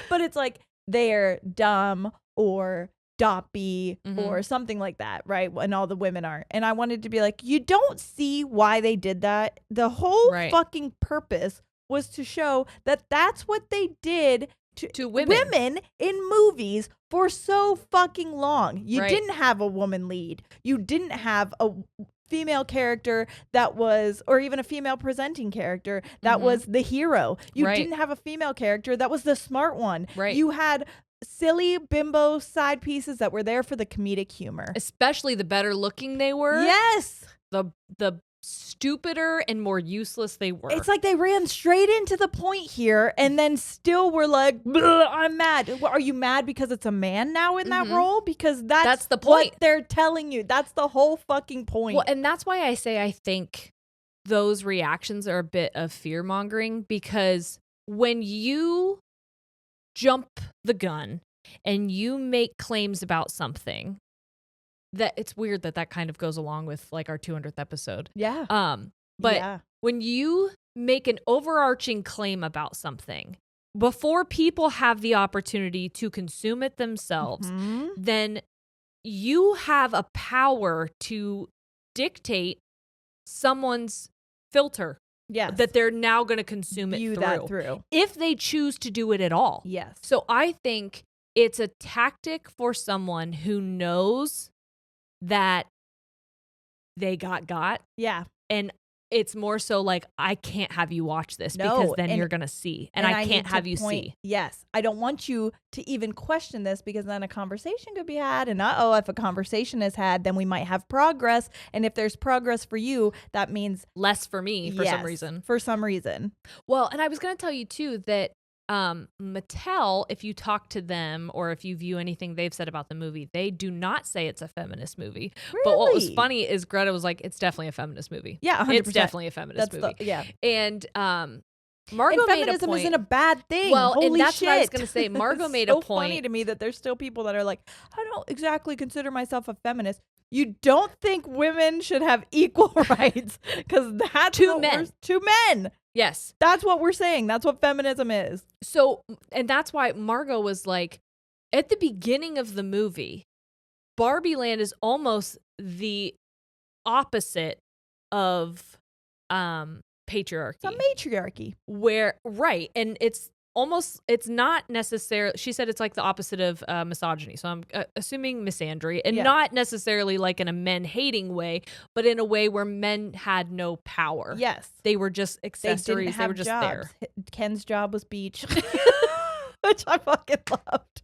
But it's like they're dumb or stoppy or something like that, right? And all the women are. And I wanted to be like, you don't see why they did that. The whole fucking purpose was to show that that's what they did to women in movies for so fucking long. You didn't have a woman lead. You didn't have a female character that was, or even a female presenting character that was the hero. You didn't have a female character that was the smart one. You had silly bimbo side pieces that were there for the comedic humor. Especially the better looking they were. Yes. The stupider and more useless they were. It's like they ran straight into the point here and then still were like, I'm mad. Are you mad because it's a man now in that role? Because that's the point. What they're telling you. That's the whole fucking point. Well, and that's why I say I think those reactions are a bit of fear-mongering, because when you jump the gun and you make claims about something, that it's weird that kind of goes along with like our 200th episode. Yeah. But when you make an overarching claim about something before people have the opportunity to consume it themselves, then you have a power to dictate someone's filter. Yes. That they're now going to consume it through. If they choose to do it at all. Yes. So I think it's a tactic for someone who knows that they got. Yeah. And it's more so like, I can't have you watch this because then you're going to see. And I can't have you see. Yes. I don't want you to even question this, because then a conversation could be had. And if a conversation is had, then we might have progress. And if there's progress for you, that means less for me for some reason. For some reason. Well, and I was going to tell you too that Mattel, if you talk to them or if you view anything they've said about the movie, they do not say it's a feminist movie. Really? But what was funny is Greta was like, it's definitely a feminist movie. Yeah, 100%. It's definitely a feminist movie. And Margot and made a feminism point. isn't a bad thing. Well, Holy and that's shit. what I was going to say. Margot made a point. It's so funny to me that there's still people that are like, I don't exactly consider myself a feminist. You don't think women should have equal rights, because that's two men. Two men. Yes. That's what we're saying. That's what feminism is. So, and that's why Margot was like, at the beginning of the movie, Barbie Land is almost the opposite of patriarchy. It's a matriarchy. And it's not necessarily, she said it's like the opposite of misogyny. So I'm assuming misandry, and not necessarily like in a men hating way, but in a way where men had no power. Yes. They were just accessories. They were just jobs. there. Ken's job was beach, which I fucking loved.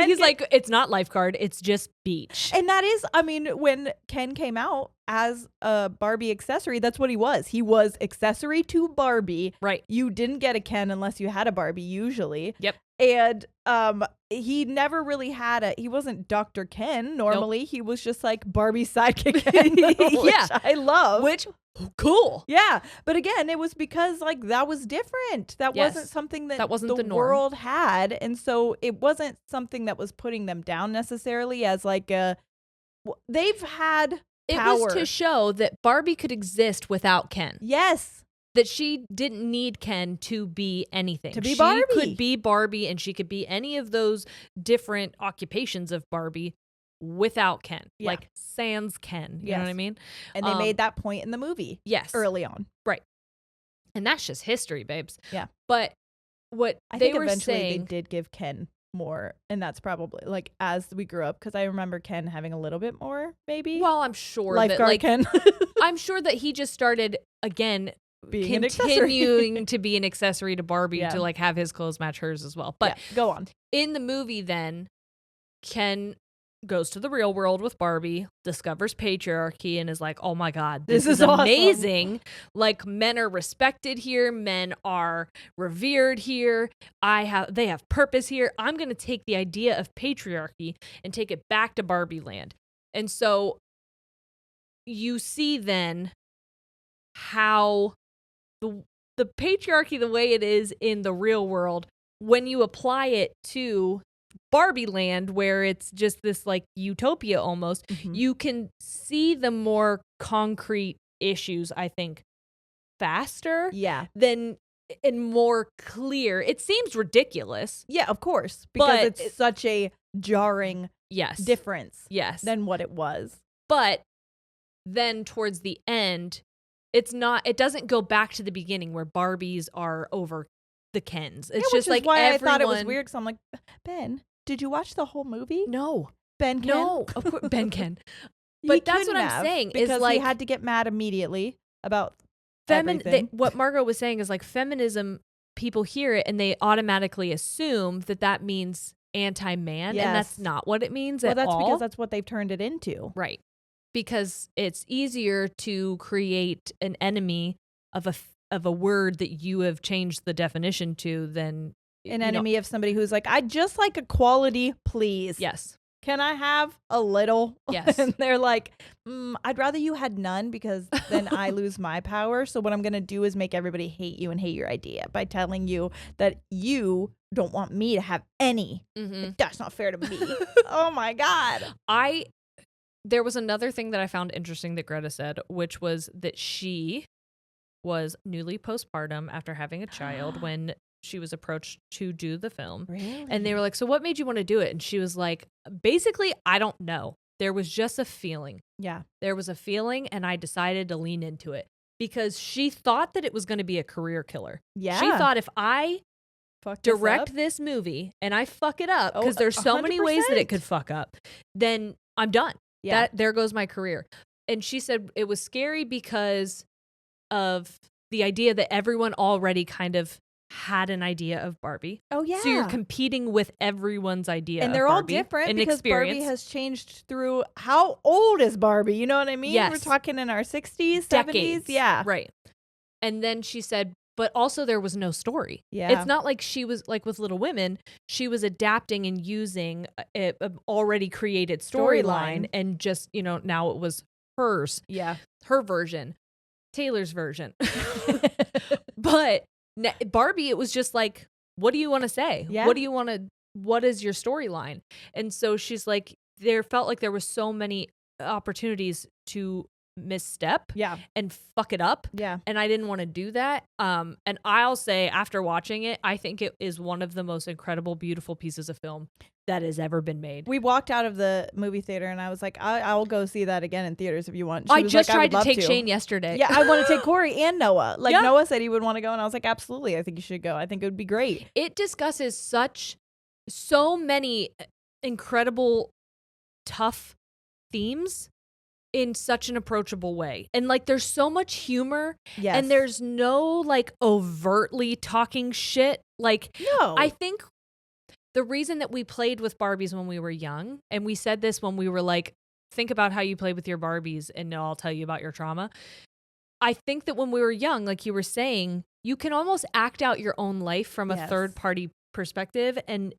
He's like, it's not lifeguard, it's just beach. And that is, I mean, when Ken came out as a Barbie accessory, that's what he was. He was accessory to Barbie. Right. You didn't get a Ken unless you had a Barbie, usually. Yep. And he never really had he wasn't Dr. Ken normally. Nope. He was just like Barbie's sidekick Ken, which I love. Which, cool. Yeah. But again, it was because like that was different. That wasn't something that wasn't the world had. And so it wasn't something that was putting them down necessarily as like they've had power. It was to show that Barbie could exist without Ken. Yes. That she didn't need Ken to be anything. To be Barbie. She could be Barbie, and she could be any of those different occupations of Barbie without Ken. Yeah. Like sans Ken. You know what I mean? And they made that point in the movie. Yes. Early on. Right. And that's just history, babes. Yeah. But what I they think were eventually saying, they did give Ken more, and that's probably like as we grew up, because I remember Ken having a little bit more, maybe. Well, I'm sure lifeguard that Ken. I'm sure that he just started again being continuing to be an accessory to Barbie to like have his clothes match hers as well. But go on. In the movie, then Ken goes to the real world with Barbie, discovers patriarchy, and is like, oh my God, this is amazing. Awesome. Like, men are respected here. Men are revered here. They have purpose here. I'm going to take the idea of patriarchy and take it back to Barbie Land. And so you see then how the patriarchy, the way it is in the real world, when you apply it to Barbie Land, where it's just this like utopia almost, you can see the more concrete issues, I think, faster than and more clear. It seems ridiculous. Yeah, of course, because it's such a jarring difference than what it was. But then towards the end, it doesn't go back to the beginning where Barbies are over the Kens. It's just like why I thought it was weird, because I'm like, Ben, did you watch the whole movie? No. BenKen? No, of course, BenKen. But that's what I'm saying. Because is like, he had to get mad immediately about everything. What Margot was saying is like feminism, people hear it and they automatically assume that means anti-man. And that's not what it means at all. Well, that's because that's what they've turned it into. Right. Because it's easier to create an enemy of a word that you have changed the definition to than an enemy of somebody who's like, I just like equality, please. Yes. Can I have a little? Yes. And they're like, I'd rather you had none, because then I lose my power. So what I'm going to do is make everybody hate you and hate your idea by telling you that you don't want me to have any. Mm-hmm. That's not fair to me. Oh my God. There was another thing that I found interesting that Greta said, which was that she was newly postpartum after having a child when she was approached to do the film. Really? And they were like, so what made you want to do it? And she was like, basically, I don't know. There was just a feeling. Yeah. There was a feeling, and I decided to lean into it because she thought that it was going to be a career killer. Yeah. She thought if I direct this movie and I fuck it up, because there's so 100%. Many ways that it could fuck up, then I'm done. Yeah. There goes my career. And she said it was scary because of the idea that everyone already kind of had an idea of Barbie. Oh yeah. So you're competing with everyone's idea and they're of all Barbie different and because experience. Barbie has changed through. How old is Barbie? You know what I mean? Yes. We're talking in our 60s, Decades. 70s. Yeah. Right. And then she said, but also there was no story. Yeah. It's not like she was like with Little Women, she was adapting and using a already created storyline and just, now it was hers. Yeah. Her version. Taylor's version. But Barbie, it was just like, what do you want to say? Yeah. What is your storyline? And so she's like, there felt like there was so many opportunities to misstep and fuck it up. Yeah. And I didn't want to do that. And I'll say, after watching it, I think it is one of the most incredible, beautiful pieces of film that has ever been made. We walked out of the movie theater and I was like, I'll go see that again in theaters if you want. I just tried to take Shane yesterday. Yeah, I want to take Corey and Noah. Like Noah said he would want to go, and I was like, absolutely, I think you should go. I think it would be great. It discusses so many incredible, tough themes in such an approachable way. And like there's so much humor. Yes. And there's no like overtly talking shit. Like no. I think the reason that we played with Barbies when we were young, and we said this when we were like, think about how you played with your Barbies and I'll tell you about your trauma. I think that when we were young, like you were saying, you can almost act out your own life from a third party perspective and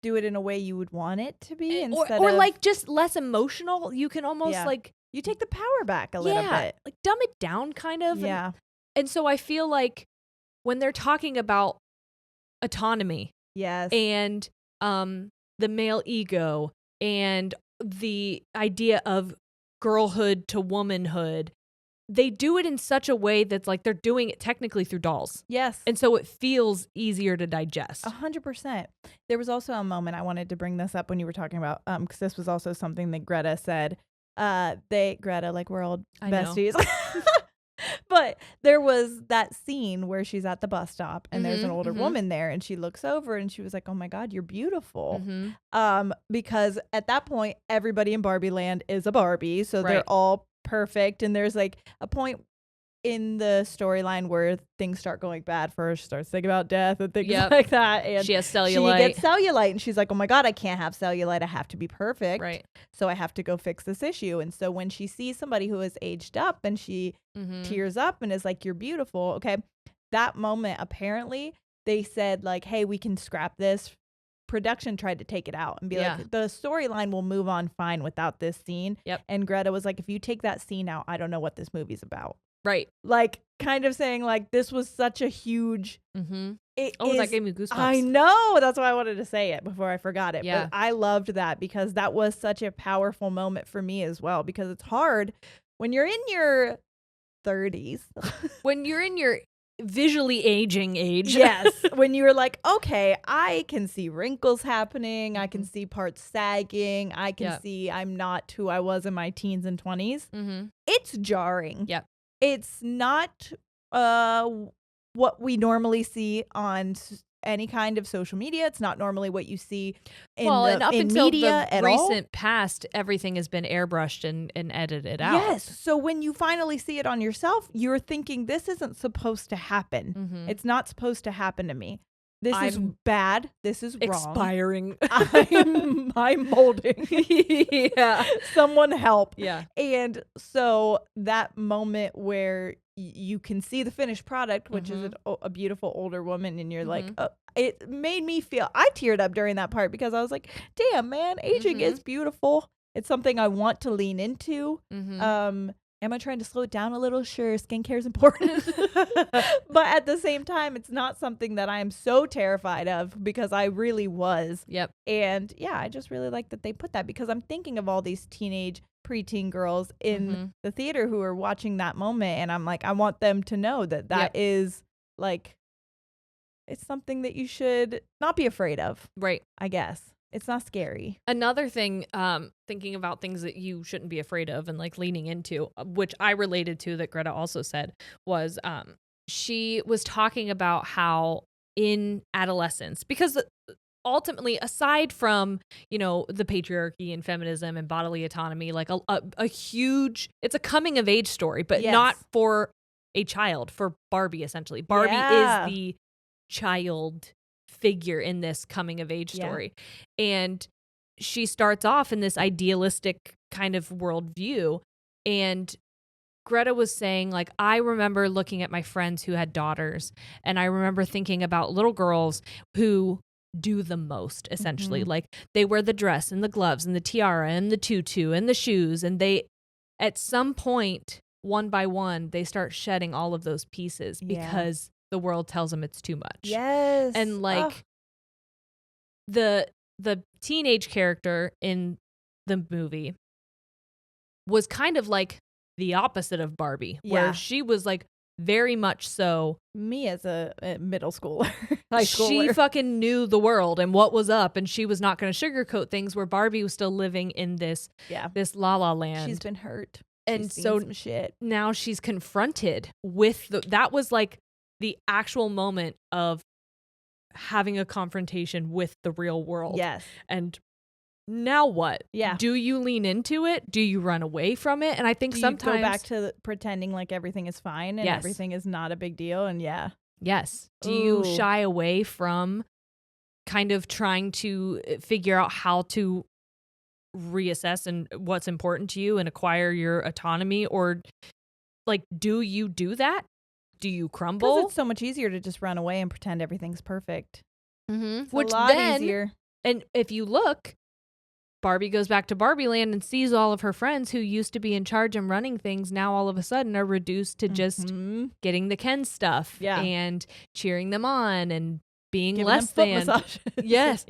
do it in a way you would want it to be, or like just less emotional. You can almost like you take the power back a little bit, like dumb it down kind of. Yeah. And so I feel like when they're talking about autonomy, and the male ego and the idea of girlhood to womanhood, they do it in such a way that's like they're doing it technically through dolls. Yes. And so it feels easier to digest. 100%. There was also a moment I wanted to bring this up when you were talking about, because this was also something that Greta said. Greta, like we're old besties. But there was that scene where she's at the bus stop and there's an older woman there and she looks over and she was like, oh my God, you're beautiful. Because at that point, everybody in Barbie land is a Barbie. So they're all perfect. And there's like a point in the storyline where things start going bad for her. She starts thinking about death and things like that. And she has cellulite. She gets cellulite and she's like, oh my God, I can't have cellulite. I have to be perfect. Right. So I have to go fix this issue. And so when she sees somebody who is aged up and she tears up and is like, you're beautiful. Okay. That moment, apparently they said like, hey, we can scrap this. Production tried to take it out and be like, the storyline will move on fine without this scene. Yep. And Greta was like, if you take that scene out, I don't know what this movie's about. Right. Like kind of saying like this was such a huge that gave me goosebumps. I know. That's why I wanted to say it before I forgot it. Yeah. But I loved that because that was such a powerful moment for me as well, because it's hard when you're in your 30s. When you're in your visually aging age. Yes. When you're like, okay, I can see wrinkles happening. I can see parts sagging. I can see I'm not who I was in my teens and 20s. It's jarring. Yep. It's not what we normally see on any kind of social media. It's not normally what you see in, and up in until media the at recent past, everything has been airbrushed and edited out. Yes. So when you finally see it on yourself, you're thinking, this isn't supposed to happen. It's not supposed to happen to me. This is bad. This is wrong. Expiring. I'm molding. Yeah. Someone help. Yeah. And so that moment where you can see the finished product, which is a beautiful older woman, and you're like, it made me feel, I teared up during that part because I was like, damn, man, aging is beautiful. It's something I want to lean into. Am I trying to slow it down a little? Sure, skincare is important. But at the same time, it's not something that I am so terrified of because I really was. Yep. And yeah, I just really like that they put that because I'm thinking of all these teenage preteen girls in the theater who are watching that moment. And I'm like, I want them to know that that is like, it's something that you should not be afraid of. Right. I guess. It's not scary. Another thing, thinking about things that you shouldn't be afraid of and like leaning into, which I related to that Greta also said, was she was talking about how in adolescence, because ultimately, aside from, you know, the patriarchy and feminism and bodily autonomy, like a huge, it's a coming of age story, but not for a child, for Barbie, essentially. Barbie is the child figure in this coming of age story. And she starts off in this idealistic kind of worldview. And Greta was saying, like, I remember looking at my friends who had daughters, and I remember thinking about little girls who do the most, essentially. Like, they wear the dress and the gloves and the tiara and the tutu and the shoes, and they, at some point, one by one, they start shedding all of those pieces because the world tells them it's too much. Yes. And like the teenage character in the movie was kind of like the opposite of Barbie, where she was like very much so me as a middle schooler, high schooler. She fucking knew the world and what was up, and she was not going to sugarcoat things, where Barbie was still living in this la la land. She's been hurt. And so some shit. Now she's confronted with that was like the actual moment of having a confrontation with the real world. Yes. And now what? Yeah. Do you lean into it? Do you run away from it? And I think sometimes you go back to pretending like everything is fine and everything is not a big deal. And yes. Do you shy away from kind of trying to figure out how to reassess and what's important to you and acquire your autonomy? Or like, do you do that? Do you crumble? Because it's so much easier to just run away and pretend everything's perfect. Which a lot easier. And if you look, Barbie goes back to Barbie Land and sees all of her friends who used to be in charge and running things now all of a sudden are reduced to just getting the Ken stuff and cheering them on and being giving less them than. Foot massages. Yes.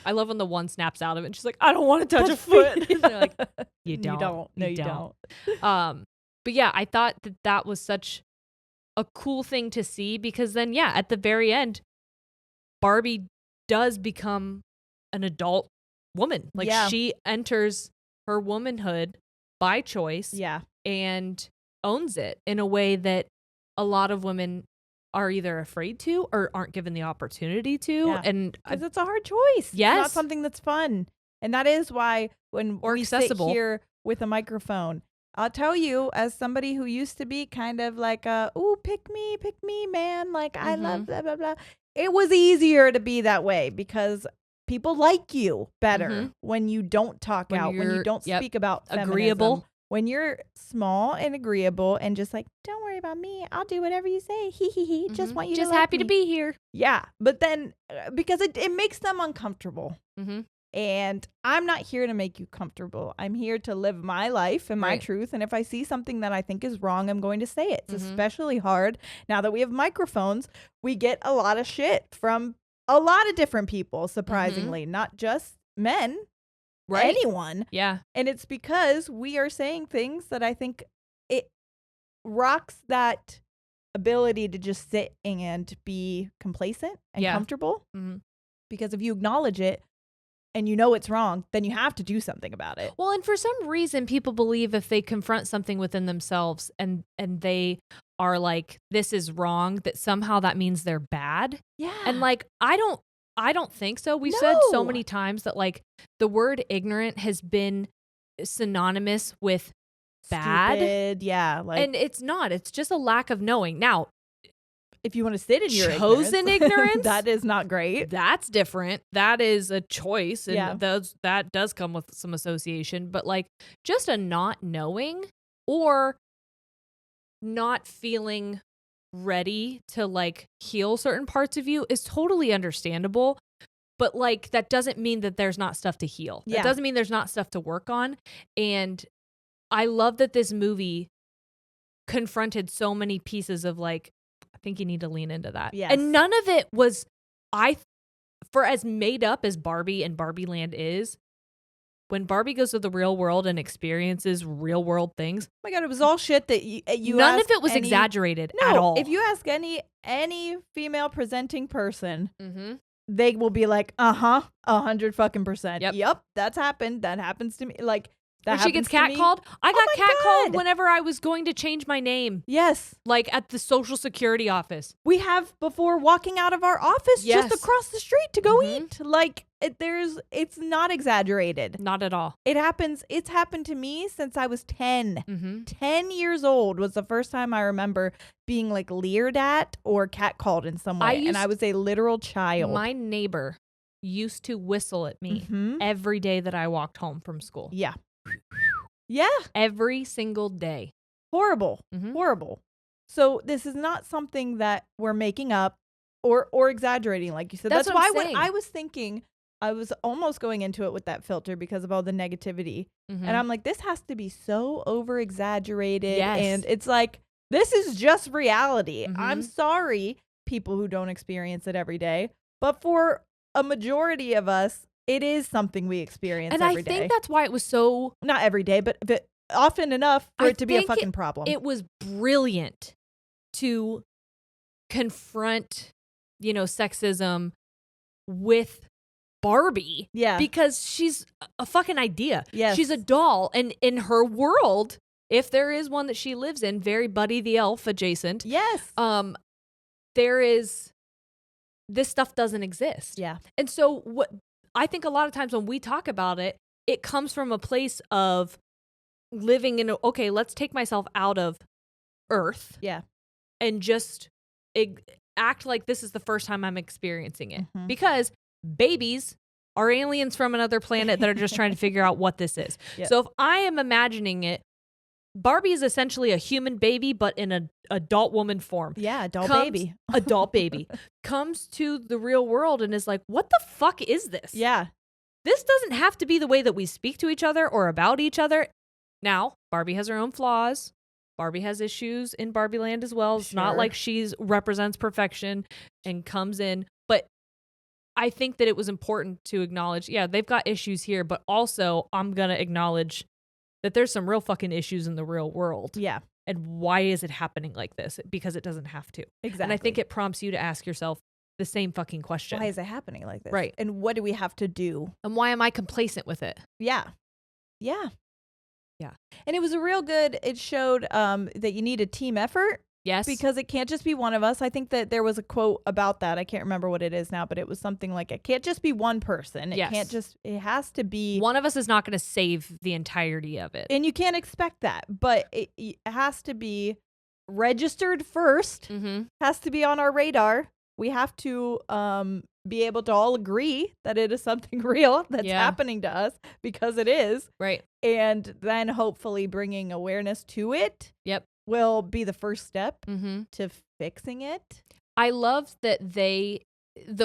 I love when the one snaps out of it and she's like, I don't want to touch a foot. And they're like, you don't. No, you don't. But yeah, I thought that was such a cool thing to see, because then at the very end, Barbie does become an adult woman. Like she enters her womanhood by choice and owns it in a way that a lot of women are either afraid to or aren't given the opportunity to. And because it's a hard choice. Yes. It's not something that's fun. And that is why when we accessible. Sit here with a microphone, I'll tell you, as somebody who used to be kind of like pick me, man. Like, I love blah, blah, blah. It was easier to be that way because people like you better when you don't talk out, when you don't speak about feminism. Agreeable. When you're small and agreeable and just like, don't worry about me. I'll do whatever you say. He, just want you just to like happy me. To be here. Yeah. But then because it makes them uncomfortable. And I'm not here to make you comfortable. I'm here to live my life and my truth. And if I see something that I think is wrong, I'm going to say it. It's especially hard now that we have microphones. We get a lot of shit from a lot of different people, surprisingly, not just men, anyone. Yeah. And it's because we are saying things that I think it rocks that ability to just sit and be complacent and comfortable. Mm-hmm. Because if you acknowledge it and you know it's wrong, then you have to do something about it. Well, and for some reason, people believe if they confront something within themselves and they are like, this is wrong, that somehow that means they're bad. Yeah. And like, I don't think so. We've said so many times that like the word ignorant has been synonymous with bad. Stupid, yeah. Like, and it's not. It's just a lack of knowing. Now, if you want to sit in your chosen ignorance, that is not great. That's different. That is a choice. And that does come with some association. But like just a not knowing or not feeling ready to like heal certain parts of you is totally understandable. But like that doesn't mean that there's not stuff to heal. That doesn't mean there's not stuff to work on. And I love that this movie confronted so many pieces of like, I think you need to lean into that. Yes. And none of it was, for as made up as Barbie and Barbie Land is, when Barbie goes to the real world and experiences real world things. Oh my God, it was all shit that you none of it was exaggerated at all. If you ask any female presenting person, they will be like, 100% Yep, that's happened. That happens to me. Like, when she gets catcalled, I got catcalled whenever I was going to change my name. Yes. Like at the Social Security office. We have before walking out of our office just across the street to go eat. Like it's not exaggerated. Not at all. It happens. It's happened to me since I was 10. 10 years old was the first time I remember being like leered at or catcalled in some way. And I was a literal child. My neighbor used to whistle at me every day that I walked home from school. Yeah. Yeah. Every single day. Horrible. Horrible. So this is not something that we're making up or exaggerating, like you said. That's why when I was thinking, I was almost going into it with that filter because of all the negativity. And I'm like, this has to be so over exaggerated. Yes. And it's like, this is just reality. I'm sorry, people who don't experience it every day. But for a majority of us, it is something we experience every day. And I think that's why it was so... Not every day, but often enough for it to be a fucking problem. It was brilliant to confront, sexism with Barbie. Yeah. Because she's a fucking idea. Yes. She's a doll. And in her world, if there is one that she lives in, very Buddy the Elf adjacent. Yes. There is... This stuff doesn't exist. Yeah. And so what... I think a lot of times when we talk about it, it comes from a place of living in, okay, let's take myself out of Earth. Yeah. And just act like this is the first time I'm experiencing it. Because babies are aliens from another planet that are just trying to figure out what this is. Yep. So if I am imagining it, Barbie is essentially a human baby, but in an adult woman form. Yeah, adult baby. Comes to the real world and is like, what the fuck is this? Yeah. This doesn't have to be the way that we speak to each other or about each other. Now, Barbie has her own flaws. Barbie has issues in Barbie Land as well. It's not like she represents perfection and comes in. But I think that it was important to acknowledge, they've got issues here, but also I'm going to acknowledge that there's some real fucking issues in the real world. Yeah. And why is it happening like this? Because it doesn't have to. Exactly. And I think it prompts you to ask yourself the same fucking question. Why is it happening like this? Right. And what do we have to do? And why am I complacent with it? Yeah. Yeah. Yeah. And it was a real good, it showed that you need a team effort. Yes. Because it can't just be one of us. I think that there was a quote about that. I can't remember what it is now, but it was something like, it can't just be one person. It can't just, it has to be. One of us is not going to save the entirety of it. And you can't expect that, but it has to be registered first, has to be on our radar. We have to be able to all agree that it is something real that's happening to us, because it is. Right. And then hopefully bringing awareness to it. Yep. Will be the first step to fixing it. I love that the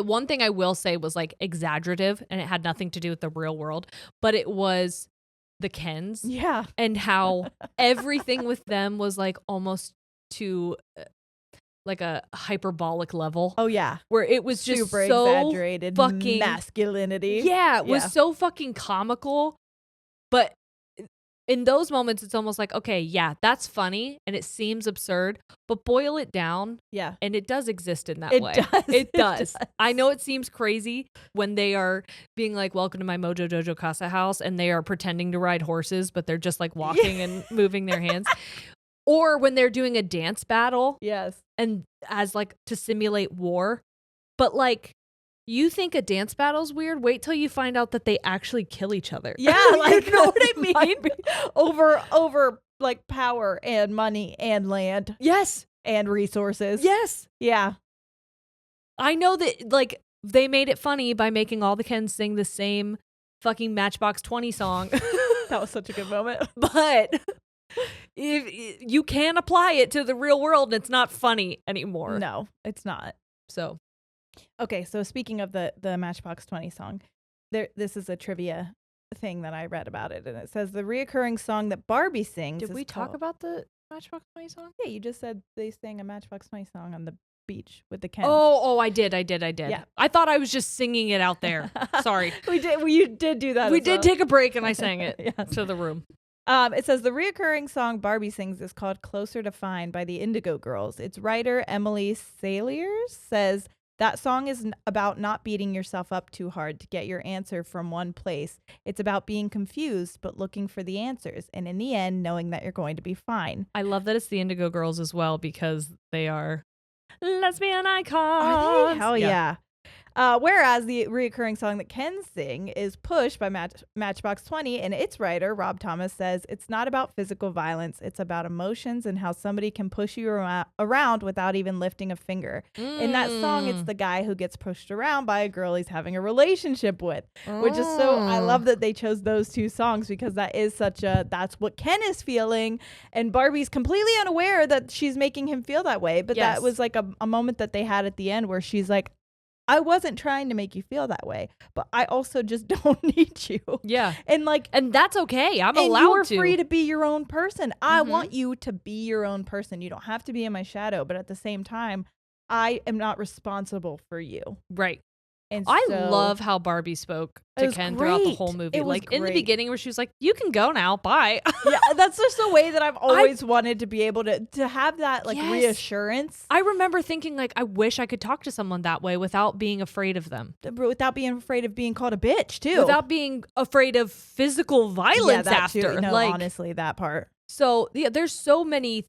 one thing I will say was like exaggerative, and it had nothing to do with the real world, but it was the Kens. Yeah. And how everything with them was like almost to like a hyperbolic level. Oh yeah. Where it was just super so exaggerated fucking masculinity. Yeah. It was so fucking comical, but in those moments, it's almost like, okay, yeah, that's funny and it seems absurd, but boil it down. Yeah. And it does exist in that way. It does. I know it seems crazy when they are being like, welcome to my Mojo Dojo Casa house, and they are pretending to ride horses, but they're just like walking and moving their hands. Or when they're doing a dance battle. Yes. And as like to simulate war. But like, you think a dance battle's weird? Wait till you find out that they actually kill each other. Yeah, like, you know what I mean? Over like power and money and land. Yes. And resources. Yes. Yeah. I know that like they made it funny by making all the Kens sing the same fucking Matchbox 20 song. That was such a good moment. But if you can apply it to the real world, it's not funny anymore. No, it's not. So, okay, so speaking of the Matchbox 20 song, this is a trivia thing that I read about it, and it says the reoccurring song that Barbie sings. Did we talk about the Matchbox 20 song? Yeah, you just said they sang a Matchbox 20 song on the beach with the Kens. Oh, I did. Yeah. I thought I was just singing it out there. Sorry. You did do that. We did take a break and I sang it to the room. It says the reoccurring song Barbie sings is called Closer to Fine by the Indigo Girls. Its writer, Emily Saliers, says that song is about not beating yourself up too hard to get your answer from one place. It's about being confused, but looking for the answers. And in the end, knowing that you're going to be fine. I love that it's the Indigo Girls as well because they are lesbian icons. Oh, hell yeah. Whereas the reoccurring song that Kens sing is Push by Matchbox 20, and its writer, Rob Thomas, says it's not about physical violence. It's about emotions and how somebody can push you around without even lifting a finger. In that song, it's the guy who gets pushed around by a girl he's having a relationship with, which is so, I love that they chose those two songs because that is that's what Ken is feeling. And Barbie's completely unaware that she's making him feel that way. But that was like a moment that they had at the end where she's like, I wasn't trying to make you feel that way, but I also just don't need you. Yeah. And that's okay. I'm allowed to. You're free to be your own person. I want you to be your own person. You don't have to be in my shadow, but at the same time, I am not responsible for you. Right. And I love how Barbie spoke to Ken throughout the whole movie. Like in the beginning where she was like, you can go now. Bye. Yeah, that's just a way that I've always wanted to be able to have that reassurance. I remember thinking like, I wish I could talk to someone that way without being afraid of them. Without being afraid of being called a bitch too. Without being afraid of physical violence after. No, honestly, that part. So yeah, there's so many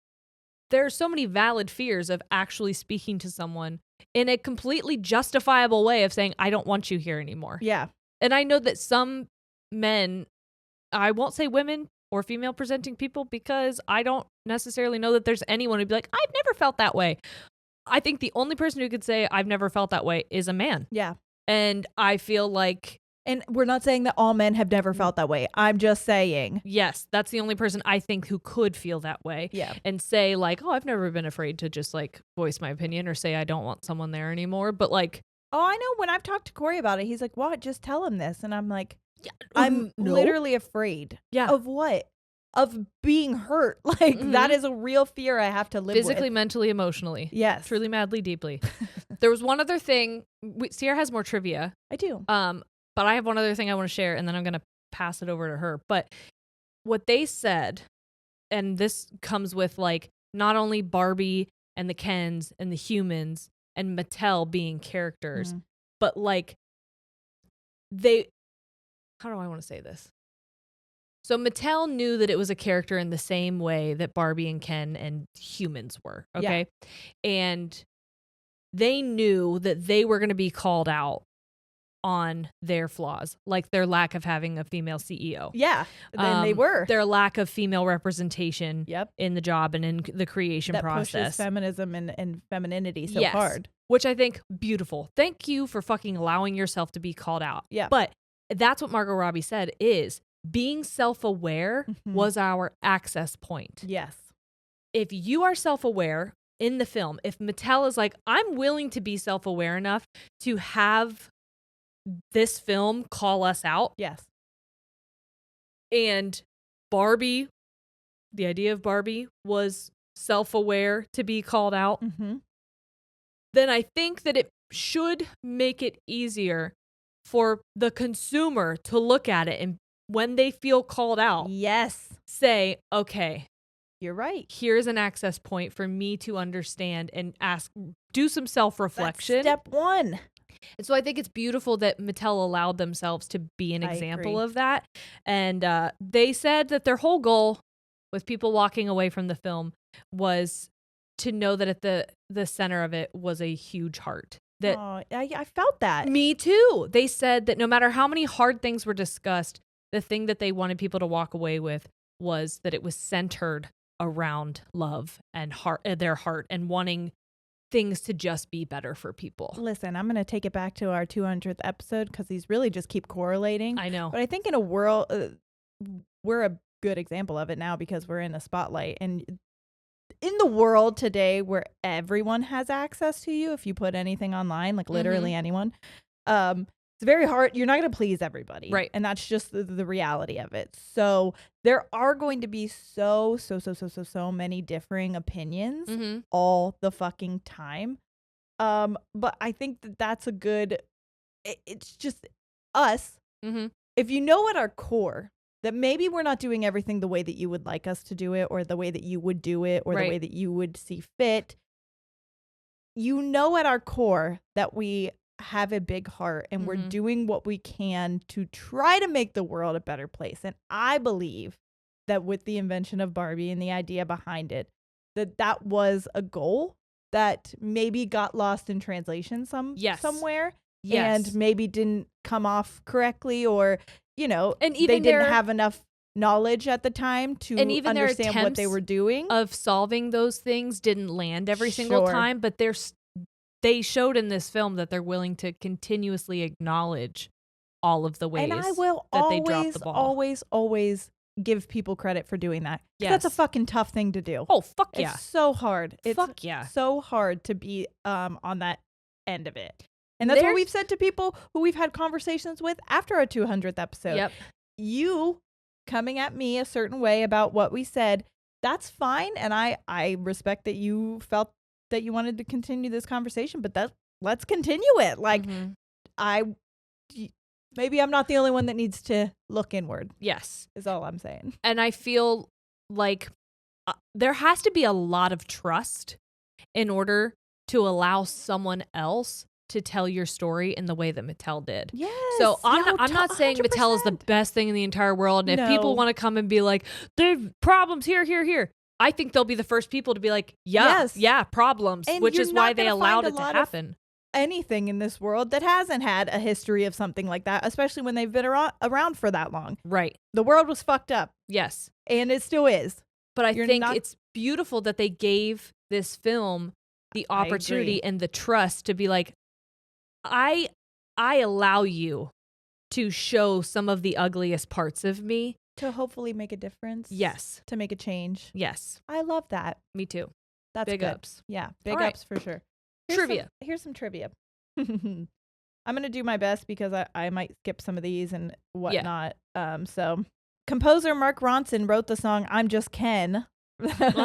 valid fears of actually speaking to someone in a completely justifiable way of saying, I don't want you here anymore. Yeah. And I know that some men, I won't say women or female presenting people because I don't necessarily know that there's anyone who'd be like, I've never felt that way. I think the only person who could say I've never felt that way is a man. Yeah. And I feel like, and we're not saying that all men have never felt that way. I'm just saying. Yes, that's the only person I think who could feel that way. Yeah. And say like, oh, I've never been afraid to just like voice my opinion or say I don't want someone there anymore. But like, oh, I know when I've talked to Corey about it, he's like, what? Just tell him this. And I'm like, I'm literally afraid. Yeah. Of what? Of being hurt. Like that is a real fear I have to live with. Physically, mentally, emotionally. Yes. Truly, madly, deeply. There was one other thing. Sierra has more trivia. I do. But I have one other thing I want to share, and then I'm going to pass it over to her. But what they said, and this comes with like not only Barbie and the Kens and the humans and Mattel being characters, but like how do I want to say this? So Mattel knew that it was a character in the same way that Barbie and Ken and humans were, okay? Yeah. And they knew that they were going to be called out on their flaws, like their lack of having a female CEO. Yeah, then they were. Their lack of female representation in the job and in the creation process. That pushes feminism and femininity so hard. Which I think, beautiful. Thank you for fucking allowing yourself to be called out. Yeah. But that's what Margot Robbie said is being self-aware was our access point. Yes. If you are self-aware in the film, if Mattel is like, I'm willing to be self-aware enough to have this film call us out. Yes. And Barbie, the idea of Barbie was self-aware to be called out. Then I think that it should make it easier for the consumer to look at it and when they feel called out, yes, say, okay, you're right. Here's an access point for me to understand and do some self-reflection. That's step one. And so I think it's beautiful that Mattel allowed themselves to be an example of that. And they said that their whole goal with people walking away from the film was to know that at the center of it was a huge heart. That I felt that. Me too. They said that no matter how many hard things were discussed, the thing that they wanted people to walk away with was that it was centered around love and their heart and wanting things to just be better for people. Listen, I'm going to take it back to our 200th episode because these really just keep correlating. I know. But I think in a world, we're a good example of it now because we're in the spotlight. And in the world today where everyone has access to you, if you put anything online, like literally anyone, it's very hard. You're not going to please everybody. Right. And that's just the reality of it. So there are going to be so many differing opinions all the fucking time. But I think that's a good, it's just us. If you know at our core that maybe we're not doing everything the way that you would like us to do it or the way that you would do it or the way that you would see fit, you know at our core that we have a big heart and we're doing what we can to try to make the world a better place. And I believe that with the invention of Barbie and the idea behind it, that was a goal that maybe got lost in translation somewhere and maybe didn't come off correctly, or and even they didn't have enough knowledge at the time to understand what they were doing. Of solving those things didn't land every single time, but they showed in this film that they're willing to continuously acknowledge all of the ways and I will that they dropped the ball. always give people credit for doing that. That's a fucking tough thing to do. Oh, fuck yeah. It's so hard. It's yeah. so hard to be on that end of it. And that's what we've said to people who we've had conversations with after our 200th episode. Yep. You coming at me a certain way about what we said, that's fine. And I respect that you felt that you wanted to continue this conversation, but let's continue it. Like maybe I'm not the only one that needs to look inward. Yes. Is all I'm saying. And I feel like there has to be a lot of trust in order to allow someone else to tell your story in the way that Mattel did. Yes. So I'm not saying 100%. Mattel is the best thing in the entire world. And if people want to come and be like, there's problems here. I think they'll be the first people to be like, yeah, problems, and which is why they allowed it to happen. Anything in this world that hasn't had a history of something like that, especially when they've been around for that long. Right. The world was fucked up. Yes. And it still is. But I think it's beautiful that they gave this film the opportunity and the trust to be like, I allow you to show some of the ugliest parts of me. To hopefully make a difference. Yes. To make a change. Yes. I love that. Me too. That's big good. Ups. Yeah, big ups for sure. Here's some trivia. I'm going to do my best because I might skip some of these and whatnot. So composer Mark Ronson wrote the song I'm Just Ken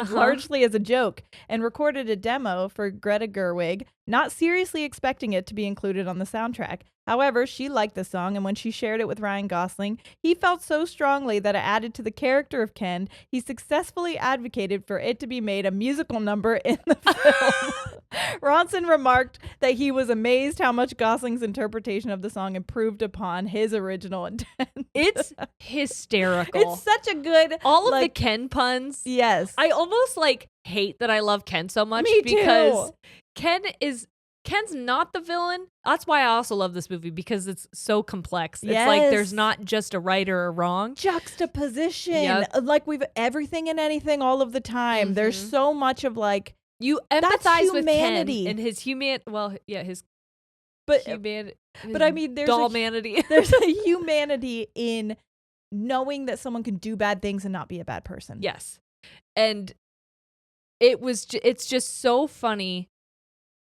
largely as a joke and recorded a demo for Greta Gerwig, not seriously expecting it to be included on the soundtrack. However, she liked the song, and when she shared it with Ryan Gosling, he felt so strongly that it added to the character of Ken, he successfully advocated for it to be made a musical number in the film. Ronson remarked that he was amazed how much Gosling's interpretation of the song improved upon his original intent. It's hysterical. It's such a good... All of the Ken puns. Yes. I almost hate that I love Ken so much. Me because Ken's not the villain. That's why I also love this movie, because it's so complex. It's like there's not just a right or a wrong. Juxtaposition. Yep. Like we've everything and anything all of the time. There's so much of you empathize with Ken and his but I mean there's doll-manity. There's a humanity in knowing that someone can do bad things and not be a bad person. Yes. And it's just so funny.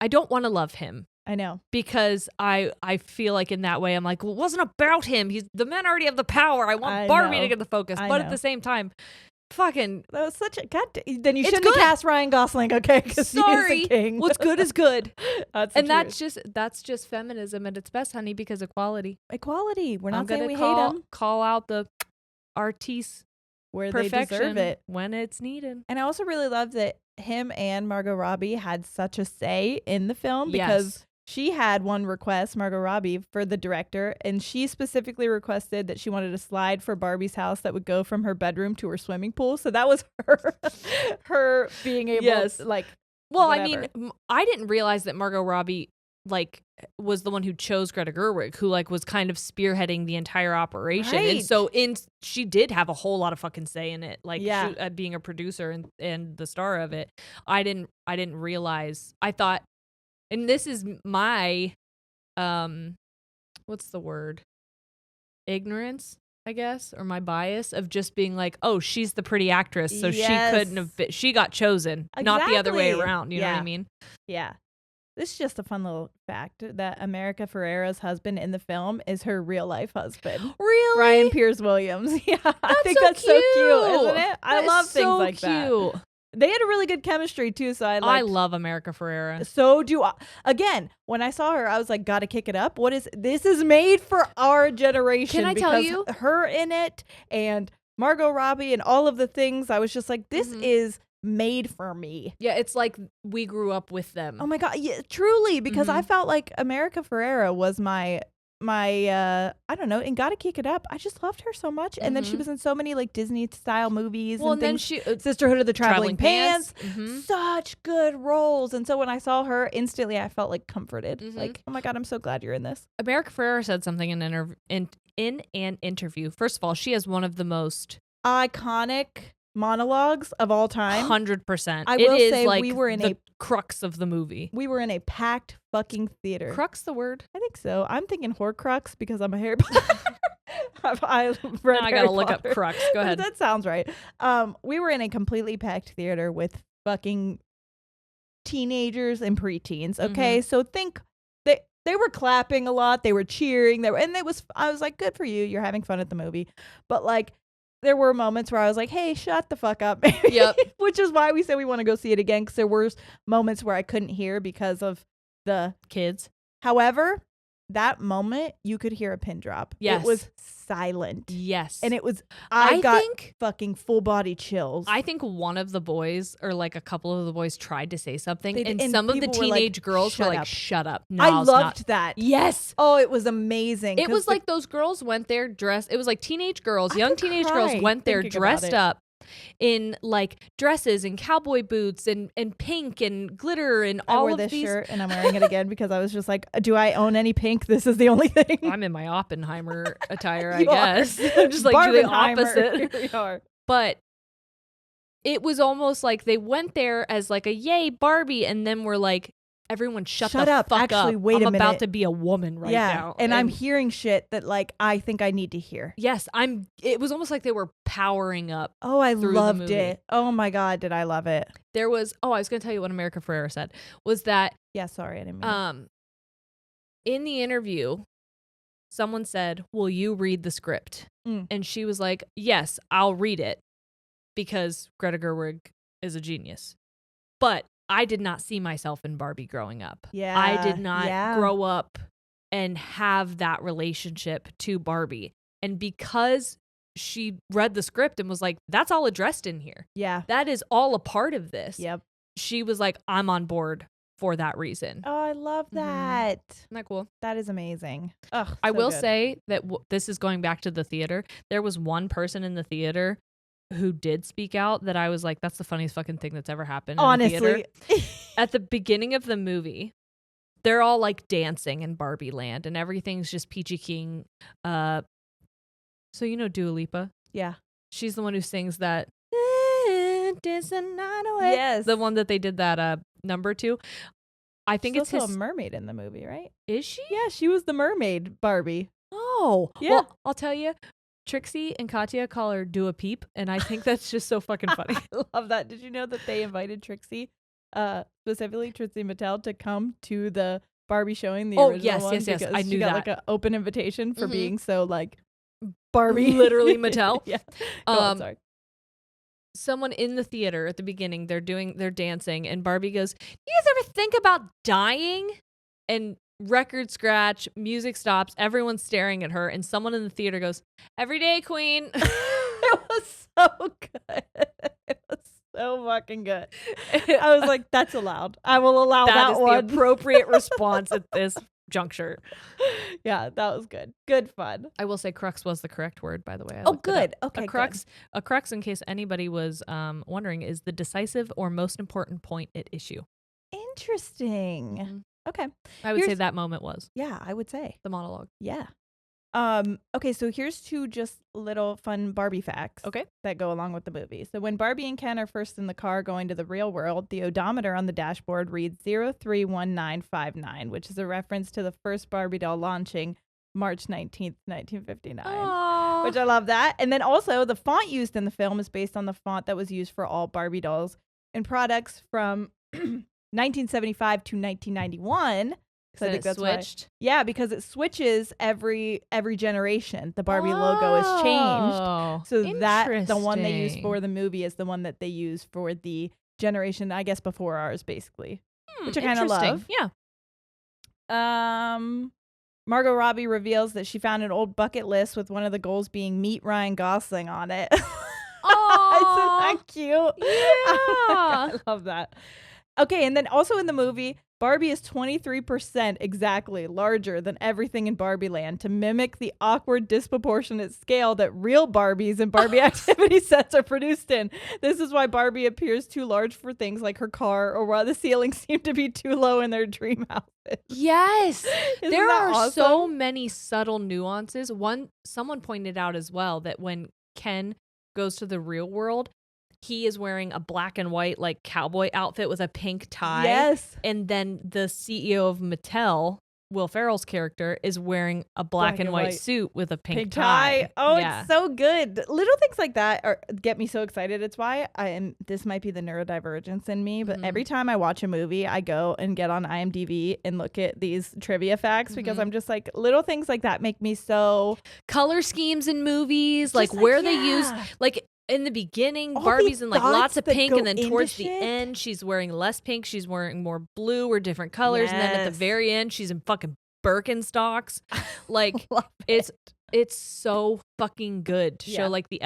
I don't want to love him. I know. Because I feel like in that way, I'm like, well, it wasn't about him. The men already have the power. I want Barbie to get the focus. But at the same time, fucking... That was such a... God, then you shouldn't have cast Ryan Gosling, okay? Sorry. He's the king. What's good is good. That's just feminism at its best, honey, because equality. Equality. We're not saying we hate him. Call out the artiste where perfection they deserve it when it's needed. And I also really love that him and Margot Robbie had such a say in the film because she had one request, Margot Robbie, for the director, and she specifically requested that she wanted a slide for Barbie's house that would go from her bedroom to her swimming pool. So that was her being able to, like, well, whatever. I mean, I didn't realize that Margot Robbie, like, was the one who chose Greta Gerwig, who, like, was kind of spearheading the entire operation. Right. And so she did have a whole lot of fucking say in it, like, being a producer and the star of it. I didn't realize. I thought, and this is my, what's the word? Ignorance, I guess, or my bias of just being like, oh, she's the pretty actress, so she couldn't have been, she got chosen, not the other way around. You know what I mean? Yeah. This is just a fun little fact that America Ferrera's husband in the film is her real life husband. Really? Ryan Pierce Williams. Yeah. I think that's so cute, isn't it? I love things like that. They had a really good chemistry too, so I love America Ferrera. So do I. Again, when I saw her, I was like, gotta kick it up. This is made for our generation. Can I tell you? Her in it and Margot Robbie and all of the things, I was just like, this is made for me. Yeah, it's like we grew up with them. Oh my God. Yeah, truly, because I felt like America Ferrera was my I don't know, and Gotta Kick It Up. I just loved her so much. And then she was in so many like Disney style movies and things. Then Sisterhood of the Traveling Pants. Such good roles. And so when I saw her, instantly I felt like comforted. Like, oh my God, I'm so glad you're in this. America Ferrera said something in an interview. First of all, she has one of the most iconic monologues of all time. 100%. I will say, like, we were in the crux of the movie. We were in a packed fucking theater. Crux the word? I think so. I'm thinking Horcrux because I'm a Harry Potter. I gotta look up crux. Go ahead. That sounds right. We were in a completely packed theater with fucking teenagers and preteens. Okay, so think they were clapping a lot. They were cheering. I was like, good for you. You're having fun at the movie. But like, there were moments where I was like, hey, shut the fuck up. Yep. Which is why we said we want to go see it again, because there were moments where I couldn't hear because of the kids. However, that moment, you could hear a pin drop. Yes. It was silent. Yes. And it was, I got fucking full body chills. I think one of the boys, or like a couple of the boys, tried to say something, and some of the teenage girls were like, shut up. No, I loved that. Yes. Oh, it was amazing. It was like those girls went there dressed, it was like teenage girls, young teenage girls went there dressed up in like dresses and cowboy boots and pink and glitter and all of these. I wore this shirt and I'm wearing it again because I was just like, do I own any pink? This is the only thing. I'm in my Oppenheimer attire, I guess. I'm just like the opposite. Here we are. But it was almost like they went there as like a yay Barbie, and then we're like, everyone shut the fuck Actually, up. Wait I'm a minute. about to be a woman right now. And I'm hearing shit that like I think I need to hear. Yes, it was almost like they were powering up. Oh, I loved it. Oh my God, did I love it. There was I was gonna tell you what America Ferrera said. Was that sorry, I didn't mean in the interview, someone said, will you read the script? And she was like, yes, I'll read it, because Greta Gerwig is a genius. But I did not see myself in Barbie growing up. Yeah. I did not grow up and have that relationship to Barbie. And because she read the script and was like, that's all addressed in here. Yeah. That is all a part of this. Yep. She was like, I'm on board for that reason. Oh, I love that. Isn't that cool? That is amazing. Ugh, I will say that this is going back to the theater. There was one person in the theater who did speak out that I was like, that's the funniest fucking thing that's ever happened. Honestly. At the beginning of the movie, they're all like dancing in Barbie land and everything's just peachy keen. So you know Dua Lipa? Yeah. She's the one who sings that dancing night away. Yes. The one that they did that number to. I think She's also a mermaid in the movie, right? Is she? Yeah, she was the mermaid Barbie. Oh. Yeah. Well, I'll tell you, Trixie and Katya call her Dua Peep, and I think that's just so fucking funny. I love that. Did you know that they invited Trixie, specifically Trixie Mattel, to come to the Barbie showing, the original one? Yes. I knew she got that. like an open invitation for being so like Barbie. Literally Mattel. Yeah. Sorry. Someone in the theater at the beginning, they're dancing, and Barbie goes, "Do you guys ever think about dying?" And record scratch, music stops, everyone's staring at her, and someone in the theater goes, "Every day, queen." It was so good. It was so fucking good. I was like, that's allowed. I will allow that one. That is the appropriate response at this juncture. Yeah, that was good. Good fun. I will say crux was the correct word, by the way. Oh, good. Okay, a crux, in case anybody was wondering, is the decisive or most important point at issue. Interesting. Mm-hmm. Okay. I would say that moment was. Yeah, I would say. The monologue. Yeah. Okay, so here's two just little fun Barbie facts that go along with the movie. So when Barbie and Ken are first in the car going to the real world, the odometer on the dashboard reads 031959, which is a reference to the first Barbie doll launching March 19th, 1959. Aww. Which I love that. And then also the font used in the film is based on the font that was used for all Barbie dolls and products from 1975 to 1991. So I think that's switched. Yeah, because it switches every generation. The Barbie logo is changed. So that the one they use for the movie is the one that they use for the generation, I guess, before ours, basically. Which I kind of love. Yeah. Margot Robbie reveals that she found an old bucket list with one of the goals being meet Ryan Gosling on it. Oh, isn't that cute? Yeah. I love that. Okay, and then also in the movie, Barbie is 23% exactly larger than everything in Barbie Land to mimic the awkward, disproportionate scale that real Barbies and Barbie activity sets are produced in. This is why Barbie appears too large for things like her car, or why the ceilings seem to be too low in their dream houses. Yes. There are awesome? So many subtle nuances. Someone pointed out as well that when Ken goes to the real world, he is wearing a black and white like cowboy outfit with a pink tie. Yes. And then the CEO of Mattel, Will Ferrell's character, is wearing a black and white suit with a pink tie. Oh, yeah. It's so good. Little things like that get me so excited. It's why this might be the neurodivergence in me, but every time I watch a movie, I go and get on IMDb and look at these trivia facts because I'm just like, little things like that make me so... Color schemes in movies, like where they use... like. In the beginning, Barbie's in like lots of pink, and then towards the end, she's wearing less pink. She's wearing more blue or different colors, and then at the very end, she's in fucking Birkenstocks. Like it's so fucking good to show like the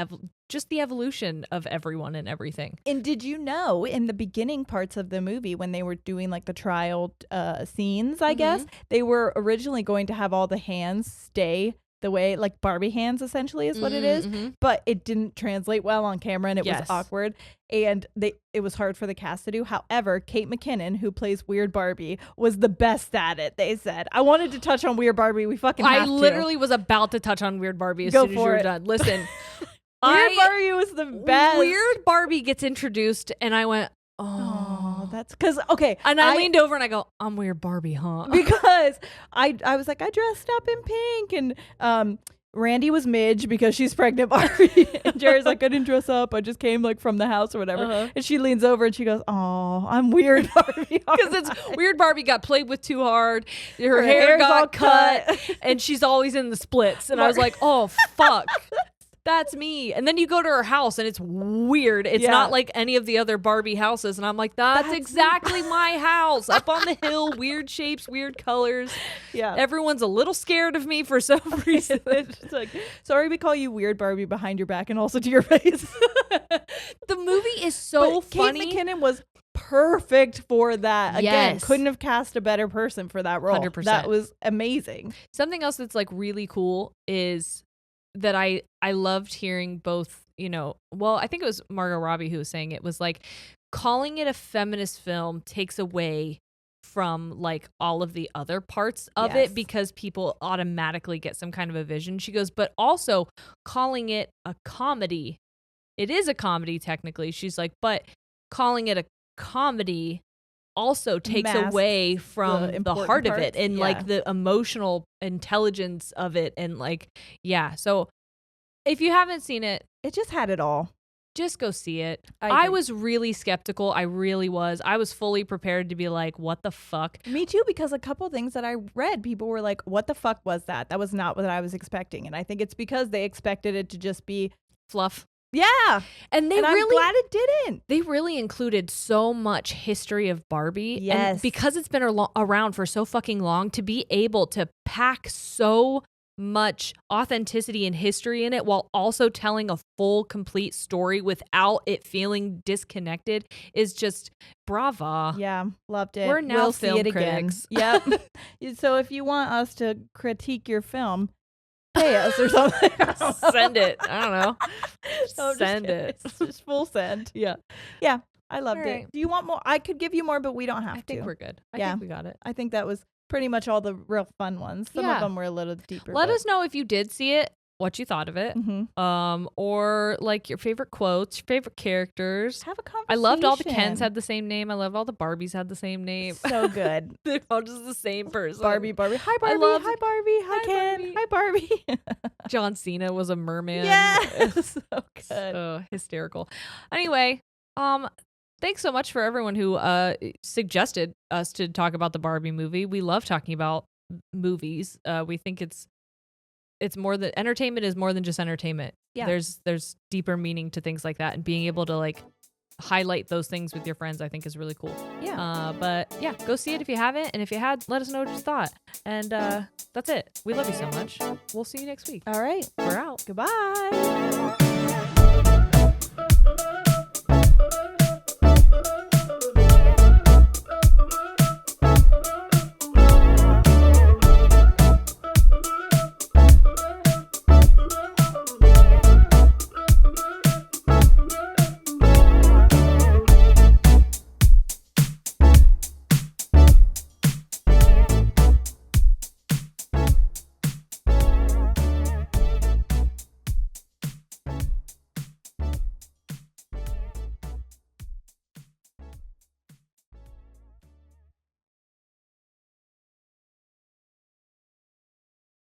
evolution of everyone and everything. And did you know in the beginning parts of the movie when they were doing like the trial scenes, I guess they were originally going to have all the hands stay the way like Barbie hands essentially is what it is, but it didn't translate well on camera and it was awkward, and it was hard for the cast to do. However, Kate McKinnon, who plays Weird Barbie, was the best at it. They said, I wanted to touch on Weird Barbie. We fucking have I literally was about to touch on Weird Barbie as Go soon as you were done. Listen, Weird Barbie was the best. Weird Barbie gets introduced and I went, oh, that's because and I leaned over and I go, I'm Weird Barbie, huh? Because I was like, I dressed up in pink, and Randy was Midge because she's pregnant Barbie, and Jerry's like, I didn't dress up, I just came like from the house or whatever, and she leans over and she goes, oh, I'm Weird Barbie, because it's Weird Barbie got played with too hard, her hair got cut, and she's always in the splits, and I was like, oh fuck. That's me. And then you go to her house and it's weird. It's not like any of the other Barbie houses. And I'm like, that's exactly my house. Up on the hill, weird shapes, weird colors. Yeah. Everyone's a little scared of me for some reason. It's like, sorry we call you Weird Barbie behind your back and also to your face. The movie is so funny. Kate McKinnon was perfect for that. Again, couldn't have cast a better person for that role. 100%. That was amazing. Something else that's like really cool is that I loved hearing both, I think it was Margot Robbie who was saying it was like calling it a feminist film takes away from like all of the other parts of it because people automatically get some kind of a vision. She goes, but also calling it a comedy. It is a comedy technically. She's like, but calling it a comedy also takes away from the heart of it and like the emotional intelligence of it, and like so if you haven't seen it just had it all. Just go see it. I was really skeptical. I really was. I was fully prepared to be like, what the fuck? Me too, because a couple things that I read, people were like, what the fuck was that? That was not what I was expecting. And I think it's because they expected it to just be fluff. Yeah. And I'm glad it didn't. They really included so much history of Barbie. Yes. And because it's been around for so fucking long, to be able to pack so much authenticity and history in it while also telling a full, complete story without it feeling disconnected is just brava. Yeah, loved it. We're now film see it critics. Again. Yep. So if you want us to critique your film, pay us or something. Send it. I don't know. Send it. Just full send. Yeah. Yeah. I loved it. Do you want more? I could give you more, but we don't have to. I think we're good. I think we got it. I think that was pretty much all the real fun ones. Some of them were a little deeper. Let us know if you did see it, what you thought of it, or like your favorite quotes, your favorite characters. Have a conversation. I loved all the Kens had the same name. I love all the Barbies had the same name. So good. They're all just the same person. Barbie. Hi Barbie. Hi Barbie. Hi Ken. Barbie. Hi Barbie. John Cena was a merman. Yeah. So good. So hysterical. Anyway, thanks so much for everyone who suggested us to talk about the Barbie movie. We love talking about movies. We think it's more than entertainment is more than just entertainment. Yeah. There's deeper meaning to things like that, and being able to like highlight those things with your friends, I think is really cool. Yeah. But yeah, go see it if you haven't, and if you had, let us know what you thought. And that's it. We love you so much. We'll see you next week. All right. We're out. Goodbye.